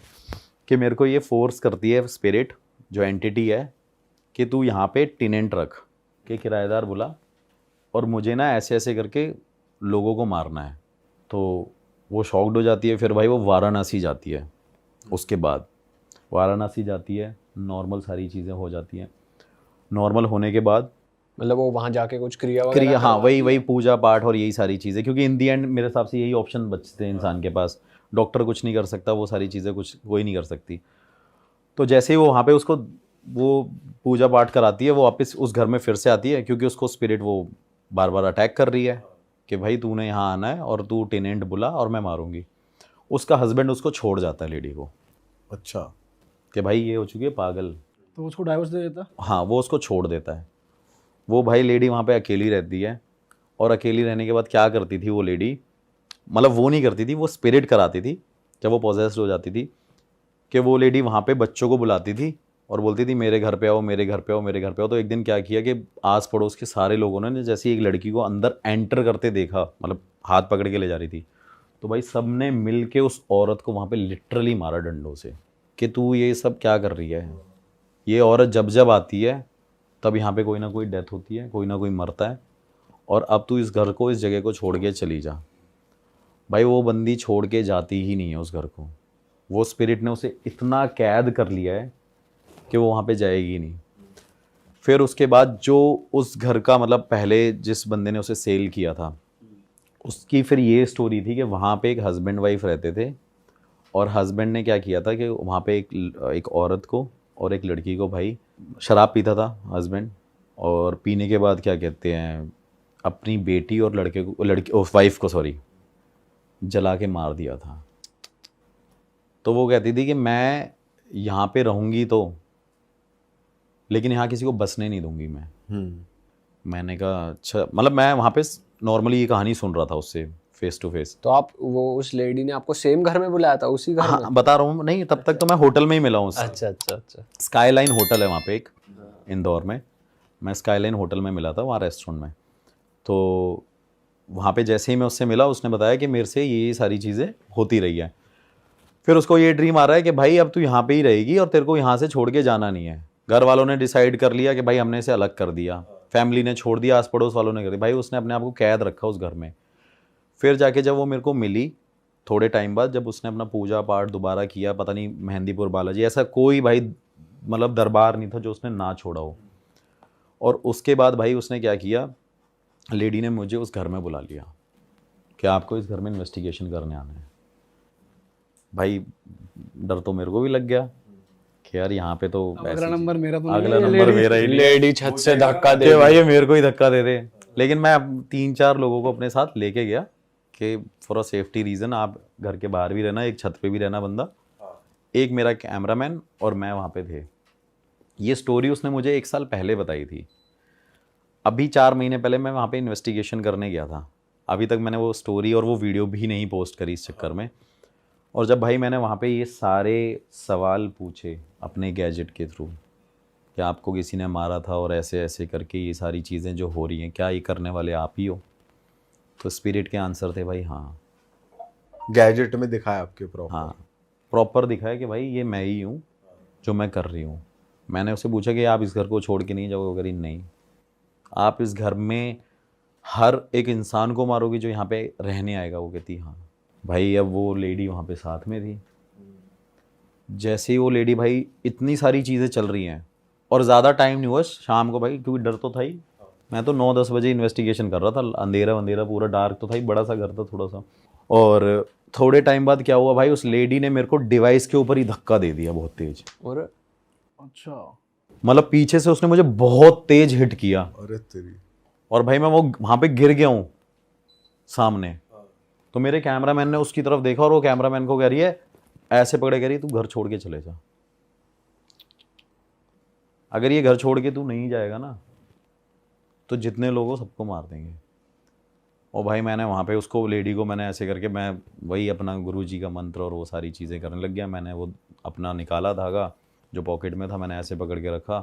कि मेरे को ये फोर्स करती है स्पिरिट, जो एंटिटी है, कि तू यहाँ पे टेनेंट रख के किराएदार बुला, और मुझे ना ऐसे ऐसे करके लोगों को मारना है। तो वो शॉक्ड हो जाती है। फिर भाई वो वाराणसी जाती है। उसके बाद वाराणसी जाती है, नॉर्मल सारी चीज़ें हो जाती हैं। नॉर्मल होने के बाद मतलब वो वहाँ जाके कुछ क्रिया वगैरह हाँ वही पूजा पाठ और यही सारी चीज़ें, क्योंकि इन दी एंड मेरे हिसाब से यही ऑप्शन बचते हैं इंसान के पास। डॉक्टर कुछ नहीं कर सकता, वो सारी चीज़ें कुछ कोई नहीं कर सकती। तो जैसे ही वो वहाँ पे उसको वो पूजा पाठ कराती है, वो वापस उस घर में फिर से आती है, क्योंकि उसको स्पिरिट वो बार बार अटैक कर रही है कि भाई तूने यहाँ आना है और तू टेनेंट बुला और मैं मारूंगी। उसका हस्बैंड उसको छोड़ जाता है लेडी को। अच्छा, कि भाई ये हो चुकी है पागल। तो उसको डाइवोर्स दे देता। हाँ, वो उसको छोड़ देता है। वो भाई लेडी वहाँ पे अकेली रहती है, और अकेली रहने के बाद क्या करती थी वो लेडी, मतलब वो नहीं करती थी, वो स्पिरिट कराती थी जब वो पॉजेस्ड हो जाती थी, कि वो लेडी वहाँ पे बच्चों को बुलाती थी और बोलती थी मेरे घर पे आओ, मेरे घर पे आओ, मेरे घर पे आओ। तो एक दिन क्या किया कि आस पड़ोस के सारे लोगों ने जैसे ही एक लड़की को अंदर एंटर करते देखा, मतलब हाथ पकड़ के ले जा रही थी, तो भाई सब ने मिल के उस औरत को वहाँ पे लिटरली मारा डंडों से कि तू ये सब क्या कर रही है। ये औरत जब जब आती है तब यहाँ पे कोई ना कोई डेथ होती है, कोई ना कोई मरता है, और अब तू इस घर को, इस जगह को छोड़ के चली जा। भाई वो बंदी छोड़ के जाती ही नहीं है उस घर को। वो स्पिरिट ने उसे इतना कैद कर लिया है कि वो वहाँ पे जाएगी नहीं। फिर उसके बाद जो उस घर का, मतलब पहले जिस बंदे ने उसे सेल किया था, उसकी फिर ये स्टोरी थी कि वहाँ पे एक हस्बैंड वाइफ रहते थे, और हस्बैंड ने क्या किया था कि वहाँ पे एक औरत को और एक लड़की को, भाई शराब पीता था हस्बैंड, और पीने के बाद क्या कहते हैं अपनी बेटी और वाइफ को जला के मार दिया था। तो वो कहती थी कि मैं यहाँ पे रहूँगी तो, लेकिन यहाँ किसी को बसने नहीं दूंगी मैं। मैंने कहा अच्छा, मतलब मैं वहाँ पे नॉर्मली ये कहानी सुन रहा था उससे फेस टू फेस। तो आप, वो उस लेडी ने आपको सेम घर में बुलाया था, उसी घर में? हाँ बता रहा हूँ, नहीं तब तक तो मैं होटल में ही मिला हूँ उससे। अच्छा अच्छा अच्छा। स्काईलाइन होटल है वहाँ पे एक इंदौर में, मैं स्काईलाइन होटल में मिला था वहाँ रेस्टोरेंट में। तो वहाँ पे जैसे ही मैं उससे मिला, उसने बताया कि मेरे से ये सारी चीज़ें होती रही है। फिर उसको ये ड्रीम आ रहा है कि भाई अब तू यहाँ पे ही रहेगी और तेरे को यहाँ से छोड़ के जाना नहीं है। घर वालों ने डिसाइड कर लिया कि भाई हमने इसे अलग कर दिया, फैमिली ने छोड़ दिया, आस पड़ोस वालों ने कर दिया, भाई उसने अपने आप को कैद रखा उस घर में। फिर जाके जब वो मेरे को मिली थोड़े टाइम बाद, जब उसने अपना पूजा पाठ दोबारा किया, पता नहीं मेहंदीपुर बालाजी, ऐसा कोई भाई मतलब दरबार नहीं था जो उसने ना छोड़ा हो। और उसके बाद भाई उसने क्या किया, लेडी ने मुझे उस घर में बुला लिया कि आपको इस घर में इन्वेस्टिगेशन करने आना है। भाई डर तो मेरे को भी लग गया कि यार यहाँ पे तो अगला नंबर मेरा तो नहीं अगला है, नंबर मेरा ही नहीं है। लेडी छत से धक्का दे कि भाई ये मेरे को ही धक्का दे दे। लेकिन मैं 3-4 लोगों को अपने साथ लेके गया कि फॉर अ सेफ्टी रीज़न आप घर के बाहर भी रहना, एक छत पे भी रहना बंदा, एक मेरा कैमरामैन और मैं वहाँ पे थे। ये स्टोरी उसने मुझे 1 साल पहले बताई थी। अभी 4 महीने पहले मैं वहाँ पे इन्वेस्टिगेशन करने गया था। अभी तक मैंने वो स्टोरी और वो वीडियो भी नहीं पोस्ट करी इस चक्कर में। और जब भाई मैंने वहाँ पे ये सारे सवाल पूछे अपने गैजेट के थ्रू कि आपको किसी ने मारा था और ऐसे ऐसे करके ये सारी चीज़ें जो हो रही हैं, क्या ये करने वाले आप ही हो? तो स्पिरिट के आंसर थे भाई हाँ। गैजेट में दिखाया आपके प्रॉपर? हाँ प्रॉपर दिखाया कि भाई ये मैं ही हूँ जो मैं कर रही हूँ। मैंने उससे पूछा कि आप इस घर को छोड़ के नहीं जाओगे? करी नहीं। आप इस घर में हर एक इंसान को मारोगे जो यहाँ पे रहने आएगा? वो कहती हाँ। भाई अब वो लेडी वहाँ पे साथ में थी। जैसे ही वो लेडी, भाई इतनी सारी चीज़ें चल रही हैं और ज़्यादा टाइम नहीं हुआ शाम को भाई, क्योंकि डर तो था ही। मैं तो 9-10 बजे इन्वेस्टिगेशन कर रहा था, अंधेरा अंधेरा पूरा डार्क तो था ही, बड़ा सा घर था थोड़ा सा। और थोड़े टाइम बाद क्या हुआ भाई, उस लेडी ने मेरे को डिवाइस के ऊपर ही धक्का दे दिया बहुत तेज। और अच्छा, मतलब पीछे से उसने मुझे बहुत तेज हिट किया। अरे तेरी। और भाई मैं वो वहाँ पे गिर गया हूँ सामने। तो मेरे कैमरामैन ने उसकी तरफ देखा और वो कैमरामैन को कह रही है, ऐसे पकड़े कह रही तू घर छोड़ के चले जा। अगर ये घर छोड़ के तू नहीं जाएगा ना तो जितने लोग हो सबको मार देंगे। और भाई मैंने वहाँ पे उसको, लेडी को मैंने ऐसे करके, मैं वही अपना गुरुजी का मंत्र और वो सारी चीज़ें करने लग गया। मैंने वो अपना निकाला धागा जो पॉकेट में था, मैंने ऐसे पकड़ के रखा।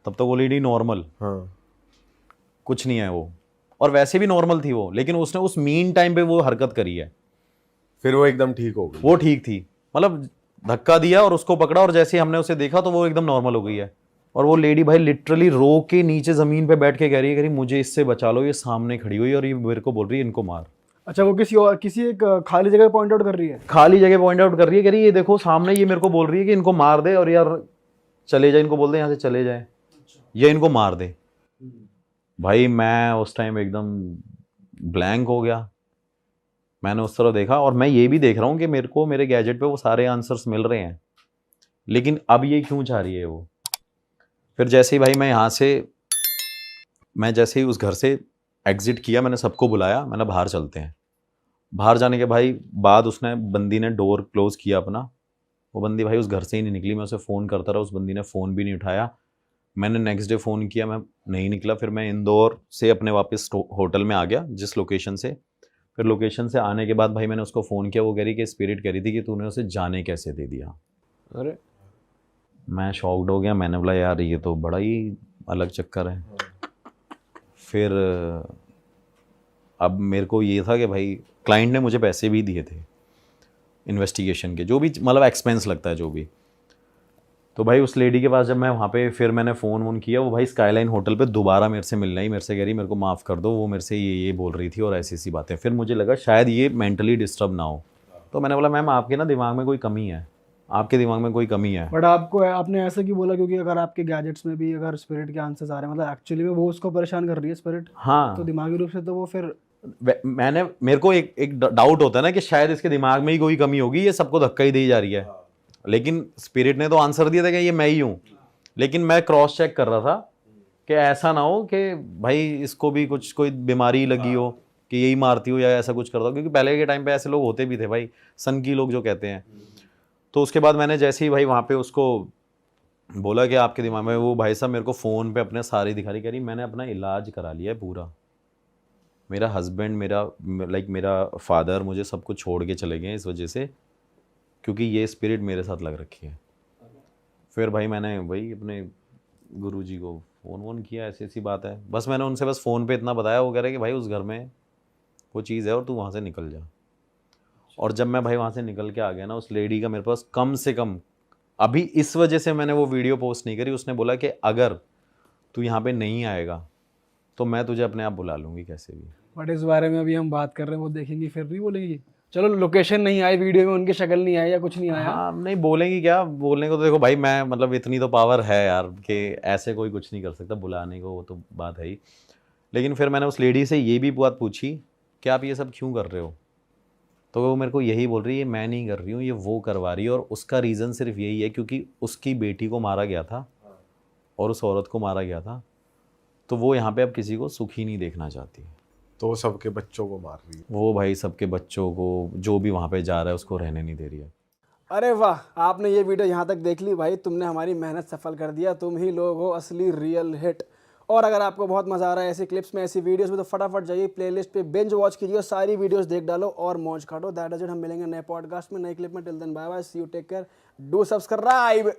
तब तक वो लेडी नॉर्मल, हाँ। कुछ नहीं है वो, और वैसे भी नॉर्मल थी वो, लेकिन उसने उस मीन टाइम पे वो हरकत करी है। फिर वो एकदम ठीक हो गई? वो ठीक थी, मतलब धक्का दिया और उसको पकड़ा और जैसे ही हमने उसे देखा तो वो एकदम नॉर्मल हो गई है। और वो लेडी भाई लिटरली रो के नीचे ज़मीन पे बैठ के कह रही है मुझे इससे बचा लो, ये सामने खड़ी हुई और ये मेरे को बोल रही है इनको मार। अच्छा, वो किसी एक खाली जगह पॉइंट आउट कर रही है? खाली जगह पॉइंट आउट कर रही है, कह रही है ये देखो सामने, ये मेरे को बोल रही है कि इनको मार दे और यार चले जाए, इनको बोल दे यहाँ से चले जाए या इनको मार दे। भाई मैं उस टाइम एकदम ब्लैंक हो गया। मैंने उस तरह देखा और मैं ये भी देख रहा हूँ कि मेरे को मेरे गैजेट पे वो सारे आंसर्स मिल रहे हैं, लेकिन अब ये क्यों चाह रही है वो। फिर जैसे ही भाई मैं जैसे ही उस घर से एग्जिट किया, मैंने सबको बुलाया, मैंने बाहर चलते हैं। बाहर जाने के भाई बाद उसने, बंदी ने डोर क्लोज किया अपना। वो बंदी भाई उस घर से ही नहीं निकली। मैं उसे फ़ोन करता रहा, उस बंदी ने फ़ोन भी नहीं उठाया। मैंने नेक्स्ट डे फ़ोन किया, मैं नहीं निकला। फिर मैं इंदौर से अपने वापस होटल में आ गया जिस लोकेशन से। फिर लोकेशन से आने के बाद भाई मैंने उसको फ़ोन किया। वो कह रही कि स्पिरिट कह रही थी कि तूने उसे जाने कैसे दे दिया। अरे मैं शॉक्ड हो गया, मैंने बोला यार ये तो बड़ा ही अलग चक्कर है। फिर अब मेरे को ये था कि भाई क्लाइंट ने मुझे पैसे भी दिए थे इन्वेस्टिगेशन के, जो भी मतलब एक्सपेंस लगता है जो भी। तो भाई उस लेडी के पास जब मैं वहाँ पे फिर मैंने फ़ोन वोन किया, वो भाई स्काईलाइन होटल पे दोबारा मेरे से मिलना ही, मेरे से कह रही मेरे को माफ़ कर दो, वो मेरे से ये बोल रही थी और ऐसी ऐसी बातें। फिर मुझे लगा शायद ये मेंटली डिस्टर्ब ना हो, तो मैंने बोला मैम आपके ना दिमाग में कोई कमी है, आपके दिमाग में कोई कमी है। बट आपको आपने ऐसा क्यों बोला? क्योंकि अगर आपके गैजेट्स में भी अगर स्पिरिट के आंसर्स आ रहे हैं, मतलब एक्चुअली में वो उसको परेशान कर रही है स्पिरिट, हाँ तो दिमागी रूप से तो वो फिर मेरे को एक डाउट होता है ना कि शायद इसके दिमाग में ही कोई कमी होगी, ये सबको धक्का ही दी जा रही है। लेकिन स्पिरिट ने तो आंसर दिया था कि ये मैं ही हूँ, लेकिन मैं क्रॉस चेक कर रहा था कि ऐसा ना हो कि भाई इसको भी कुछ कोई बीमारी लगी हो कि यही मारती हो या ऐसा कुछ करता हो, क्योंकि पहले के टाइम पे ऐसे लोग होते भी थे भाई, सन की लोग जो कहते हैं। तो उसके बाद मैंने जैसे ही भाई वहाँ पे उसको बोला कि आपके दिमाग में, वो भाई साहब मेरे को फ़ोन पे अपने सारी दिखा रही, कह रही मैंने अपना इलाज करा लिया है पूरा, मेरा हस्बैंड, मेरा फादर मुझे सब कुछ छोड़ के चले गए इस वजह से, क्योंकि ये स्पिरिट मेरे साथ लग रखी है। फिर भाई मैंने वही अपने गुरुजी को फ़ोन वोन किया, ऐसी ऐसी बात है, बस मैंने उनसे बस फ़ोन पे इतना बताया, वो कह रहे कि भाई उस घर में वो चीज़ है और तू वहाँ से निकल जा। और जब मैं भाई वहाँ से निकल के आ गया ना, उस लेडी का मेरे पास कम से कम, अभी इस वजह से मैंने वो वीडियो पोस्ट नहीं करी, उसने बोला कि अगर तू यहाँ पे नहीं आएगा तो मैं तुझे अपने आप बुला लूँगी कैसे भी। बट इस बारे में अभी हम बात कर रहे हैं, वो देखेंगी फिर नहीं बोलेंगी? चलो लोकेशन नहीं आई, वीडियो में उनकी शक्ल नहीं आई या कुछ नहीं आया, हाँ नहीं बोलेंगी क्या, बोलने को तो देखो भाई मैं मतलब इतनी तो पावर है यार कि ऐसे कोई कुछ नहीं कर सकता बुलाने को, वो तो बात है ही। लेकिन फिर मैंने उस लेडी से ये भी बात पूछी कि आप ये सब क्यों कर रहे हो, तो वो मेरे को यही बोल रही है मैं नहीं कर रही हूँ, ये वो करवा रही है, और उसका रीज़न सिर्फ यही है क्योंकि उसकी बेटी को मारा गया था और उस औरत को मारा गया था, तो वो यहाँ पे अब किसी को सुखी नहीं देखना चाहती, तो वो सबके बच्चों को मार रही है। वो भाई सबके बच्चों को जो भी वहाँ पे जा रहा है उसको रहने नहीं दे रही है। अरे वाह, आपने ये वीडियो यहाँ तक देख ली भाई, तुमने हमारी मेहनत सफल कर दिया, तुम ही लोग हो असली रियल हिट। और अगर आपको बहुत मज़ा आ रहा है ऐसी क्लिप्स में, ऐसी वीडियोस में, तो फटाफट जाइए प्लेलिस्ट पे बिंज वॉच कीजिए, सारी वीडियोस देख डालो और मौज काटो। दैट इज इट, हम मिलेंगे नए पॉडकास्ट में, नई क्लिप में। Till then bye bye, see you, take care, do subscribe.